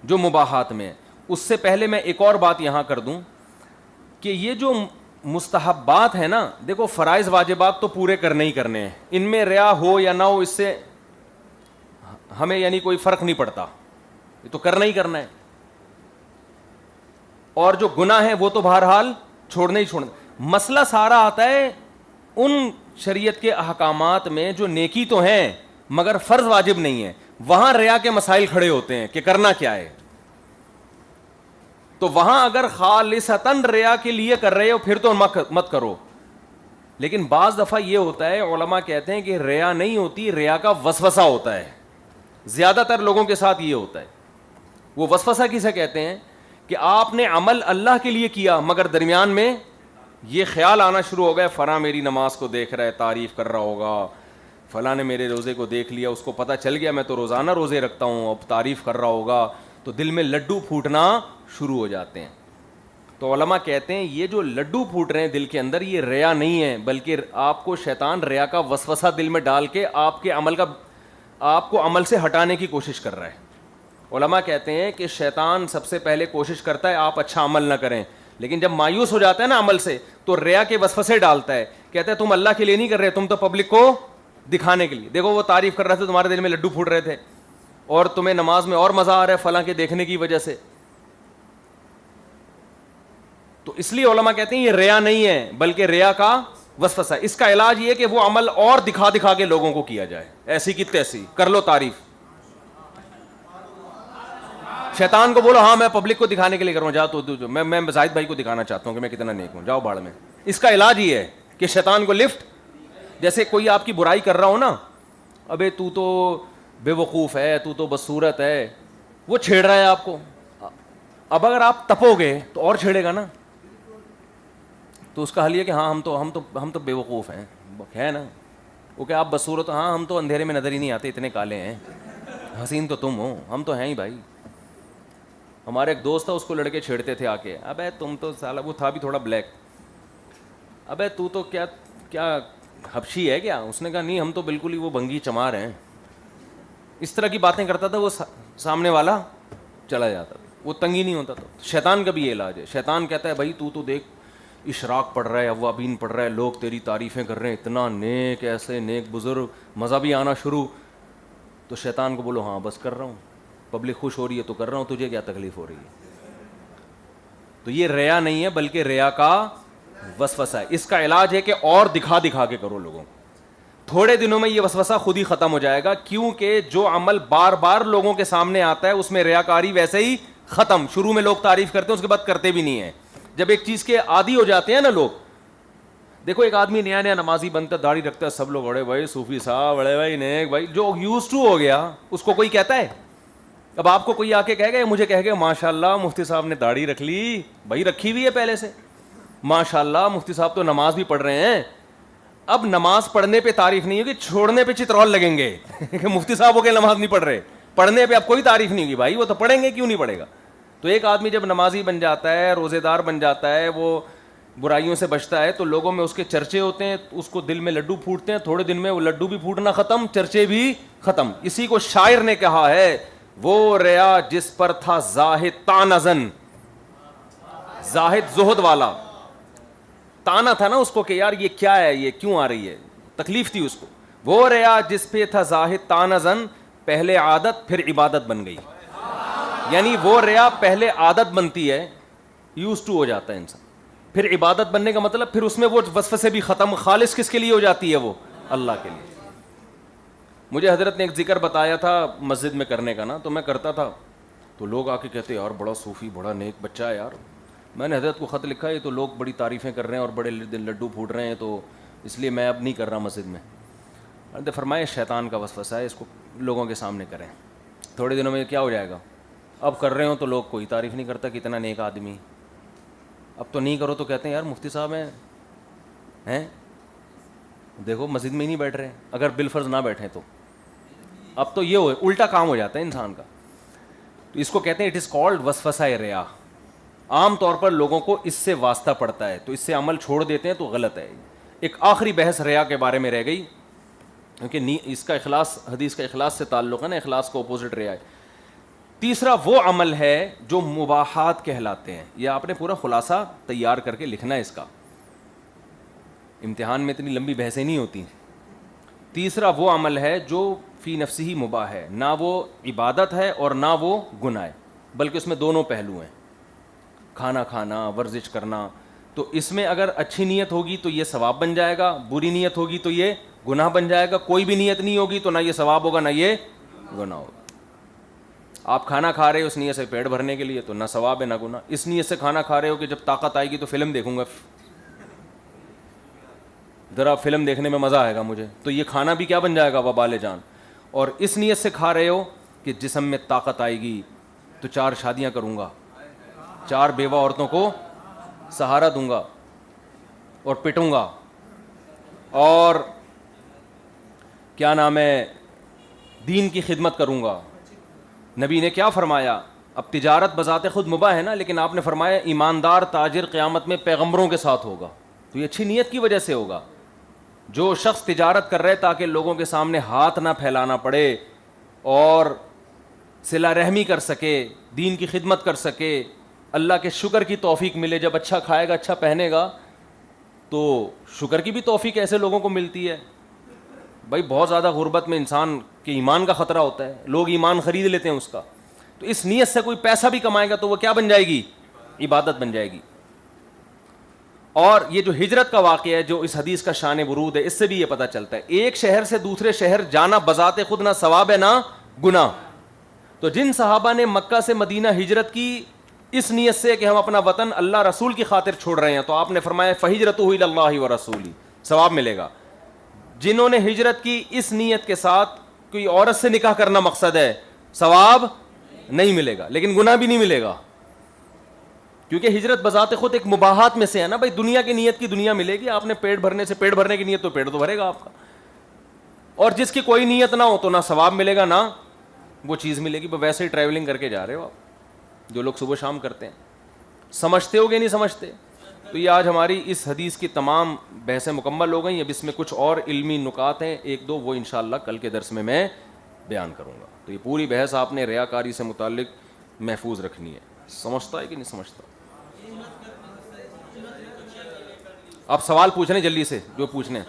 جو مباحات میں ہے. اس سے پہلے میں ایک اور بات یہاں کر دوں کہ یہ جو مستحبات ہیں نا، دیکھو فرائض واجبات تو پورے کرنے ہی کرنے ہیں، ان میں ریا ہو یا نہ ہو اس سے ہمیں یعنی کوئی فرق نہیں پڑتا، یہ تو کرنا ہی کرنا ہے. اور جو گناہ ہیں وہ تو بہرحال چھوڑنا ہی چھوڑنا. مسئلہ سارا آتا ہے ان شریعت کے احکامات میں جو نیکی تو ہیں مگر فرض واجب نہیں ہے، وہاں ریا کے مسائل کھڑے ہوتے ہیں کہ کرنا کیا ہے. تو وہاں اگر خالصتاً ریا کے لیے کر رہے ہو پھر تو مت کرو. لیکن بعض دفعہ یہ ہوتا ہے، علماء کہتے ہیں کہ ریا نہیں ہوتی، ریا کا وسوسہ ہوتا ہے. زیادہ تر لوگوں کے ساتھ یہ ہوتا ہے. وہ وسوسہ کسے کہتے ہیں؟ کہ آپ نے عمل اللہ کے لیے کیا مگر درمیان میں یہ خیال آنا شروع ہو گیا فلاں میری نماز کو دیکھ رہا ہے، تعریف کر رہا ہوگا، فلاں نے میرے روزے کو دیکھ لیا، اس کو پتہ چل گیا میں تو روزانہ روزے رکھتا ہوں، اب تعریف کر رہا ہوگا، تو دل میں لڈو پھوٹنا شروع ہو جاتے ہیں. تو علماء کہتے ہیں یہ جو لڈو پھوٹ رہے ہیں دل کے اندر یہ ریا نہیں ہے، بلکہ آپ کو شیطان ریا کا وسوسہ دل میں ڈال کے آپ کو عمل سے ہٹانے کی کوشش کر رہا ہے. علماء کہتے ہیں کہ شیطان سب سے پہلے کوشش کرتا ہے آپ اچھا عمل نہ کریں، لیکن جب مایوس ہو جاتا ہے نا عمل سے تو ریا کے وسوسے ڈالتا ہے، کہتا ہے تم اللہ کے لیے نہیں کر رہے، تم تو پبلک کو دکھانے کے لیے. دیکھو وہ تعریف کر رہے تھے، تمہارے دل میں لڈو پھوٹ رہے تھے، اور تمہیں نماز میں اور مزہ آ رہا ہے فلاں کے دیکھنے کی وجہ سے. تو اس لیے علماء کہتے ہیں یہ ریا نہیں ہے بلکہ ریا کا وسوسہ. اس کا علاج یہ کہ وہ عمل اور دکھا دکھا کے لوگوں کو کیا جائے، ایسی کی تیسی کر لو تعریف. شیطان کو بولو ہاں میں پبلک کو دکھانے کے لیے کروں، جاؤ تو میں زاہد بھائی کو دکھانا چاہتا ہوں کہ میں کتنا نیک ہوں، جاؤ باڑ میں. اس کا علاج یہ ہے کہ شیطان کو لفٹ، جیسے کوئی آپ کی برائی کر رہا ہو نا، ابے تو بے وقوف ہے، تو بدصورت ہے، وہ چھیڑ رہا ہے آپ کو. اب اگر آپ تپو گے تو اور چھیڑے گا نا. تو اس کا حل یہ کہ ہاں ہم تو بے وقوف ہیں، ہے نا. وہ کہ آپ بدصورت، ہاں ہم تو اندھیرے میں نظر ہی نہیں آتے، اتنے کالے ہیں، حسین تو تم ہو، ہم تو ہیں ہی بھائی. ہمارے ایک دوست تھا، اس کو لڑکے چھیڑتے تھے آ کے، ابے تم تو سالا، وہ تھا بھی تھوڑا بلیک، ابے تو کیا حبشی ہے کیا؟ اس نے کہا نہیں ہم تو بالکل ہی وہ بنگی چمار ہیں. اس طرح کی باتیں کرتا تھا، وہ سامنے والا چلا جاتا تھا، وہ تنگی نہیں ہوتا تھا. شیطان کا بھی یہ علاج ہے. شیطان کہتا ہے بھائی تو دیکھ اشراق پڑھ رہا ہے، اوابین پڑھ رہا ہے، لوگ تیری تعریفیں کر رہے ہیں، اتنا نیک، ایسے نیک بزرگ، مزہ بھی آنا شروع. تو شیطان کو بولو ہاں بس کر رہا ہوں، پبلک خوش ہو رہی ہے تو کر رہا ہوں، تجھے کیا تکلیف ہو رہی ہے. تو یہ ریا نہیں ہے بلکہ ریا کا وسوسہ ہے. اس کا علاج ہے کہ اور دکھا دکھا کے کرو لوگوں. تھوڑے دنوں میں یہ وسوسہ خود ہی ختم ہو جائے گا، کیونکہ جو عمل بار بار لوگوں کے سامنے آتا ہے اس میں ریاکاری ویسے ہی ختم. شروع میں لوگ تعریف کرتے ہیں، اس کے بعد کرتے بھی نہیں ہیں. جب ایک چیز کے عادی ہو جاتے ہیں نا لوگ، دیکھو ایک آدمی نیا نیا نمازی بنتا ہے، داڑھی رکھتا ہے، سب لوگ بڑے بھائی صوفی صاحب، بڑے بھائی نیک بھائی، جو یوز ٹو ہو گیا اس کو کوئی کہتا ہے. اب آپ کو کوئی آ کے کہے گا، مجھے کہے گا ماشاء اللہ مفتی صاحب نے داڑھی رکھ لی، بھائی رکھی ہوئی ہے پہلے سے، ماشاء اللہ مفتی صاحب تو نماز بھی پڑھ رہے ہیں. اب نماز پڑھنے پہ تعریف نہیں ہوگی، چھوڑنے پہ چترول لگیں گے کہ مفتی صاحب ہو کے نماز نہیں پڑھ رہے. پڑھنے پہ اب کوئی تعریف نہیں ہوگی، بھائی وہ تو پڑھیں گے، کیوں نہیں پڑھے گا. تو ایک آدمی جب نمازی بن جاتا ہے، روزے دار بن جاتا ہے، وہ برائیوں سے بچتا ہے، تو لوگوں میں اس کے چرچے ہوتے ہیں، اس کو دل میں لڈو پھوٹتے ہیں. تھوڑے دن میں وہ لڈو بھی پھوٹنا ختم، چرچے بھی ختم. اسی کو شاعر نے کہا ہے، وہ ریا جس پر تھا زاہد تانزن، زاہد زہد والا، تانا تھا نا اس کو کہ یار یہ کیا ہے، یہ کیوں آ رہی ہے، تکلیف تھی اس کو. وہ ریا جس پہ تھا زاہد تانزن، پہلے عادت پھر عبادت بن گئی. یعنی وہ ریا پہلے عادت بنتی ہے، یوز ٹو ہو جاتا ہے انسان، پھر عبادت بننے کا مطلب پھر اس میں وہ وسوسے بھی ختم. خالص کس کے لیے ہو جاتی ہے؟ وہ اللہ کے لیے. مجھے حضرت نے ایک ذکر بتایا تھا مسجد میں کرنے کا نا، تو میں کرتا تھا، تو لوگ آ کے کہتے یار بڑا صوفی، بڑا نیک بچہ ہے یار. میں نے حضرت کو خط لکھا ہے، تو لوگ بڑی تعریفیں کر رہے ہیں اور بڑے لڈو پھوٹ رہے ہیں، تو اس لیے میں اب نہیں کر رہا مسجد میں. فرمائے شیطان کا وسوسہ ہے، اس کو لوگوں کے سامنے کریں. تھوڑے دنوں میں کیا ہو جائے گا، اب کر رہے ہوں تو لوگ کوئی تعریف نہیں کرتا کہ اتنا نیک آدمی. اب تو نہیں کرو تو کہتے ہیں یار مفتی صاحب ہیں، دیکھو مسجد میں ہی نہیں بیٹھ رہے، اگر بالفرض نہ بیٹھیں تو. اب تو یہ الٹا کام ہو جاتا ہے انسان کا. تو اس کو کہتے ہیں اٹ از کالڈ وسوسہ ریا. عام طور پر لوگوں کو اس سے واسطہ پڑتا ہے تو اس سے عمل چھوڑ دیتے ہیں تو غلط ہے. ایک آخری بحث ریا کے بارے میں رہ گئی, کیونکہ اس کا اخلاص, حدیث کا اخلاص سے تعلق ہے نا, اخلاص کا اپوزٹ ریا ہے. تیسرا وہ عمل ہے جو مباحات کہلاتے ہیں. یہ آپ نے پورا خلاصہ تیار کر کے لکھنا ہے اس کا, امتحان میں اتنی لمبی بحثیں نہیں ہوتی. تیسرا وہ عمل ہے جو فی نفسی ہی مباح ہے, نہ وہ عبادت ہے اور نہ وہ گناہ ہے, بلکہ اس میں دونوں پہلو ہیں, کھانا کھانا, ورزش کرنا. تو اس میں اگر اچھی نیت ہوگی تو یہ ثواب بن جائے گا, بری نیت ہوگی تو یہ گناہ بن جائے گا. کوئی بھی نیت نہیں ہوگی تو نہ یہ ثواب ہوگا نہ یہ گناہ ہوگا. آپ کھانا کھا رہے ہو اس نیت سے پیٹ بھرنے کے لیے تو نہ ثواب ہے نہ گناہ. اس نیت سے کھانا کھا رہے ہو کہ جب طاقت آئے گی تو فلم دیکھوں گا, ذرا فلم دیکھنے میں مزہ آئے گا مجھے, تو یہ کھانا بھی کیا بن جائے گا, وبال جان. اور اس نیت سے کھا رہے ہو کہ جسم میں طاقت آئے گی تو 4 شادیاں کروں گا, 4 بیوہ عورتوں کو سہارا دوں گا اور پٹوں گا, اور کیا نام ہے, دین کی خدمت کروں گا. نبی نے کیا فرمایا, اب تجارت بذات خود مباح ہے نا, لیکن آپ نے فرمایا ایماندار تاجر قیامت میں پیغمبروں کے ساتھ ہوگا. تو یہ اچھی نیت کی وجہ سے ہوگا. جو شخص تجارت کر رہے تاکہ لوگوں کے سامنے ہاتھ نہ پھیلانا پڑے اور صلہ رحمی کر سکے, دین کی خدمت کر سکے, اللہ کے شکر کی توفیق ملے. جب اچھا کھائے گا اچھا پہنے گا تو شکر کی بھی توفیق ایسے لوگوں کو ملتی ہے. بھائی بہت زیادہ غربت میں انسان کے ایمان کا خطرہ ہوتا ہے, لوگ ایمان خرید لیتے ہیں اس کا. تو اس نیت سے کوئی پیسہ بھی کمائے گا تو وہ کیا بن جائے گی, عبادت بن جائے گی. اور یہ جو ہجرت کا واقعہ ہے جو اس حدیث کا شان ورود ہے, اس سے بھی یہ پتہ چلتا ہے ایک شہر سے دوسرے شہر جانا بذات خود نہ ثواب ہے نہ گناہ. تو جن صحابہ نے مکہ سے مدینہ ہجرت کی اس نیت سے کہ ہم اپنا وطن اللہ رسول کی خاطر چھوڑ رہے ہیں, تو آپ نے فرمایا فہجرتہ الی اللہ ورسولہ, ثواب ملے گا. جنہوں نے ہجرت کی اس نیت کے ساتھ کوئی عورت سے نکاح کرنا مقصد ہے, ثواب نہیں ملے گا لیکن گناہ بھی نہیں ملے گا, کیونکہ ہجرت بذات خود ایک مباحات میں سے ہے نا. بھائی دنیا کی نیت کی دنیا ملے گی, آپ نے پیٹ بھرنے سے پیٹ بھرنے کی نیت تو پیٹ تو بھرے گا آپ کا. اور جس کی کوئی نیت نہ ہو تو نہ ثواب ملے گا نہ وہ چیز ملے گی. ویسے ہی ٹریولنگ کر کے جا رہے ہو آپ, جو لوگ صبح شام کرتے ہیں. سمجھتے ہو گے نہیں سمجھتے؟ تو یہ آج ہماری اس حدیث کی تمام بحثیں مکمل ہو گئیں. اب اس میں کچھ اور علمی نکات ہیں 1-2, وہ انشاءاللہ کل کے درس میں بیان کروں گا. تو یہ پوری بحث آپ نے ریاکاری سے متعلق محفوظ رکھنی ہے. سمجھتا ہے کہ نہیں سمجھتا؟ آپ سوال پوچھ رہے ہیں جلدی سے جو پوچھنے.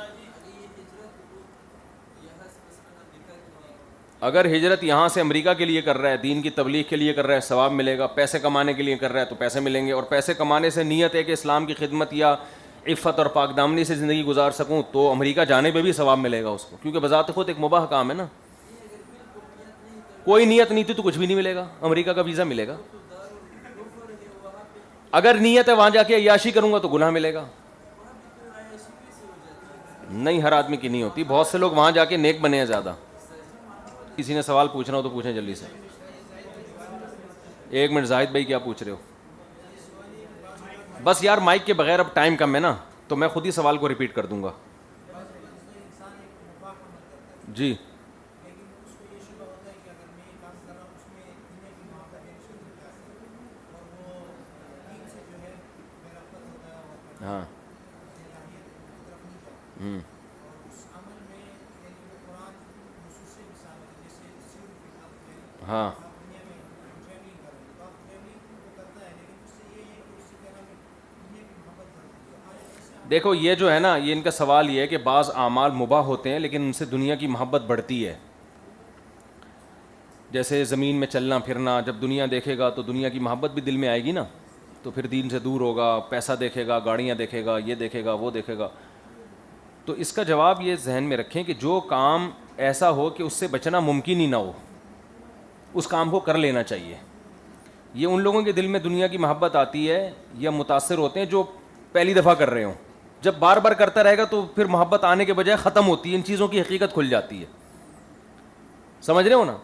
اگر ہجرت یہاں سے امریکہ کے لیے کر رہا ہے, دین کی تبلیغ کے لیے کر رہا ہے, ثواب ملے گا. پیسے کمانے کے لیے کر رہا ہے تو پیسے ملیں گے, اور پیسے کمانے سے نیت ہے کہ اسلام کی خدمت یا عفت اور پاک دامنی سے زندگی گزار سکوں تو امریکہ جانے پہ بھی ثواب ملے گا اس کو, کیونکہ بذات خود ایک مباح کام ہے نا. کوئی نیت نہیں تھی تو کچھ بھی نہیں ملے گا, امریکہ کا ویزا ملے گا. اگر نیت ہے وہاں جا کے عیاشی کروں گا تو گناہ ملے گا. نہیں, ہر آدمی کی نہیں ہوتی. بہت سے لوگ وہاں جا کے نیک بنے ہیں زیادہ. کسی نے سوال پوچھنا ہو تو پوچھیں جلدی سے. 1 منٹ, زاہد بھائی کیا پوچھ رہے ہو؟ بس یار مائک کے بغیر اب ٹائم کم ہے نا, تو میں خود ہی سوال کو ریپیٹ کر دوں گا. جی ہاں ہاں دیکھو یہ جو ہے نا, یہ ان کا سوال یہ ہے کہ بعض اعمال مباح ہوتے ہیں لیکن ان سے دنیا کی محبت بڑھتی ہے. جیسے زمین میں چلنا پھرنا, جب دنیا دیکھے گا تو دنیا کی محبت بھی دل میں آئے گی نا, تو پھر دین سے دور ہوگا. پیسہ دیکھے گا, گاڑیاں دیکھے گا, یہ دیکھے گا, وہ دیکھے گا. تو اس کا جواب یہ ذہن میں رکھیں کہ جو کام ایسا ہو کہ اس سے بچنا ممکن ہی نہ ہو, اس کام کو کر لینا چاہیے. یہ ان لوگوں کے دل میں دنیا کی محبت آتی ہے یا متاثر ہوتے ہیں جو پہلی دفعہ کر رہے ہوں. جب بار بار کرتا رہے گا تو پھر محبت آنے کے بجائے ختم ہوتی ہے, ان چیزوں کی حقیقت کھل جاتی ہے. سمجھ رہے ہو نا؟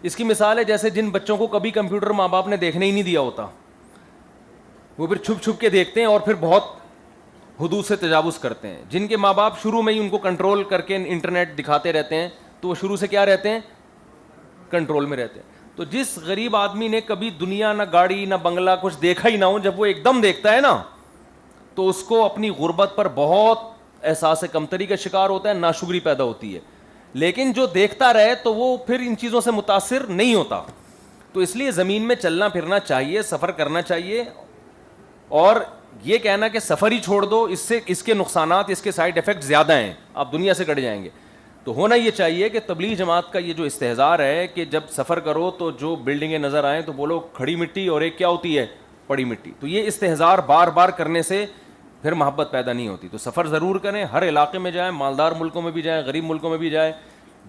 اس کی مثال ہے جیسے جن بچوں کو کبھی کمپیوٹر ماں باپ نے دیکھنے ہی نہیں دیا ہوتا, وہ پھر چھپ چھپ کے دیکھتے ہیں اور پھر بہت حدود سے تجاوز کرتے ہیں. جن کے ماں باپ شروع میں ہی ان کو کنٹرول کر کے انٹرنیٹ دکھاتے رہتے ہیں تو وہ شروع سے کیا رہتے ہیں, کنٹرول میں رہتے ہیں. تو جس غریب آدمی نے کبھی دنیا نہ گاڑی نہ بنگلہ کچھ دیکھا ہی نہ ہو، جب وہ ایک دم دیکھتا ہے نا تو اس کو اپنی غربت پر بہت احساس کمتری کا شکار ہوتا ہے، ناشکری پیدا ہوتی ہے. لیکن جو دیکھتا رہے تو وہ پھر ان چیزوں سے متاثر نہیں ہوتا. تو اس لیے زمین میں چلنا پھرنا چاہیے، سفر کرنا چاہیے. اور یہ کہنا کہ سفر ہی چھوڑ دو، اس سے اس کے نقصانات، اس کے سائیڈ افیکٹ زیادہ ہیں، آپ دنیا سے کٹ جائیں گے. تو ہونا یہ چاہیے کہ تبلیغ جماعت کا یہ جو استحضار ہے کہ جب سفر کرو تو جو بلڈنگیں نظر آئیں تو بولو کھڑی مٹی، اور ایک کیا ہوتی ہے، پڑی مٹی. تو یہ استحضار بار بار کرنے سے پھر محبت پیدا نہیں ہوتی. تو سفر ضرور کریں، ہر علاقے میں جائیں، مالدار ملکوں میں بھی جائیں، غریب ملکوں میں بھی جائیں،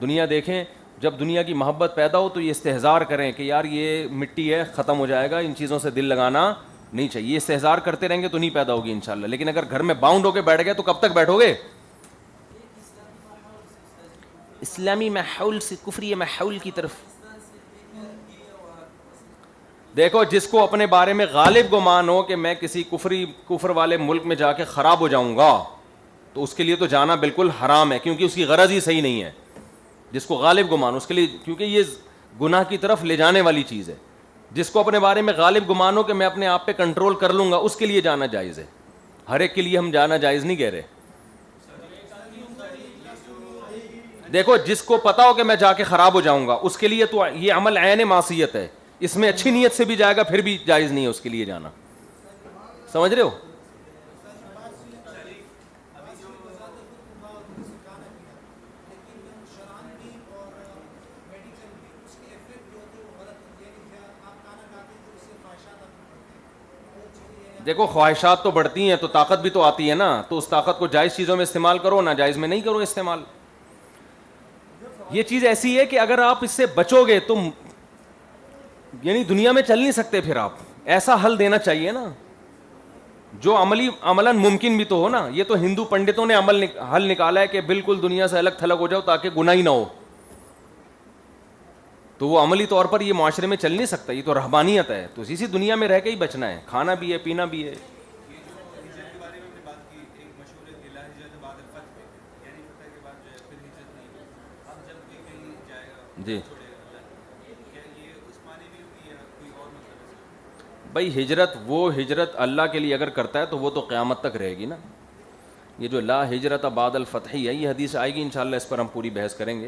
دنیا دیکھیں. جب دنیا کی محبت پیدا ہو تو یہ استحضار کریں کہ یار یہ مٹی ہے، ختم ہو جائے گا، ان چیزوں سے دل لگانا نہیں چاہیے. یہ استحضار کرتے رہیں گے تو نہیں پیدا ہوگی انشاءاللہ. لیکن اگر گھر میں باؤنڈ ہو کے بیٹھ گئے تو کب تک بیٹھو گے؟ اسلامی ماحول سے کفری ماحول کی طرف دیکھو. جس کو اپنے بارے میں غالب گمان ہو کہ میں کسی کفر والے ملک میں جا کے خراب ہو جاؤں گا تو اس کے لیے تو جانا بالکل حرام ہے، کیونکہ اس کی غرض ہی صحیح نہیں ہے. جس کو غالب گمان ہو اس کے لیے، کیونکہ یہ گناہ کی طرف لے جانے والی چیز ہے. جس کو اپنے بارے میں غالب گمان ہو کہ میں اپنے آپ پہ کنٹرول کر لوں گا، اس کے لیے جانا جائز ہے. ہر ایک کے لیے ہم جانا جائز نہیں کہہ رہے. دیکھو جس کو پتا ہو کہ میں جا کے خراب ہو جاؤں گا اس کے لیے تو یہ عمل عین معصیت ہے. اس میں اچھی نیت سے بھی جائے گا پھر بھی جائز نہیں ہے اس کے لیے جانا. سمجھ رہے ہو؟ دیکھو خواہشات تو بڑھتی ہیں تو طاقت بھی تو آتی ہے نا. تو اس طاقت کو جائز چیزوں میں استعمال کرو، ناجائز میں نہیں کرو استعمال. یہ چیز ایسی ہے کہ اگر آپ اس سے بچو گے تو یعنی دنیا میں چل نہیں سکتے. پھر آپ ایسا حل دینا چاہیے نا جو عملاً ممکن بھی تو ہو نا. یہ تو ہندو پنڈتوں نے حل نکالا ہے کہ بالکل دنیا سے الگ تھلگ ہو جاؤ تاکہ گناہ ہی نہ ہو. تو وہ عملی طور پر یہ معاشرے میں چل نہیں سکتا. یہ تو رہبانیت ہے. تو اسی دنیا میں رہ کے ہی بچنا ہے، کھانا بھی ہے، پینا بھی ہے. جی بھائی ہجرت اللہ کے لیے اگر کرتا ہے تو وہ تو قیامت تک رہے گی نا. یہ جو لا ہجرت بعد الفتح ہے یہ حدیث آئے گی انشاءاللہ، اس پر ہم پوری بحث کریں گے.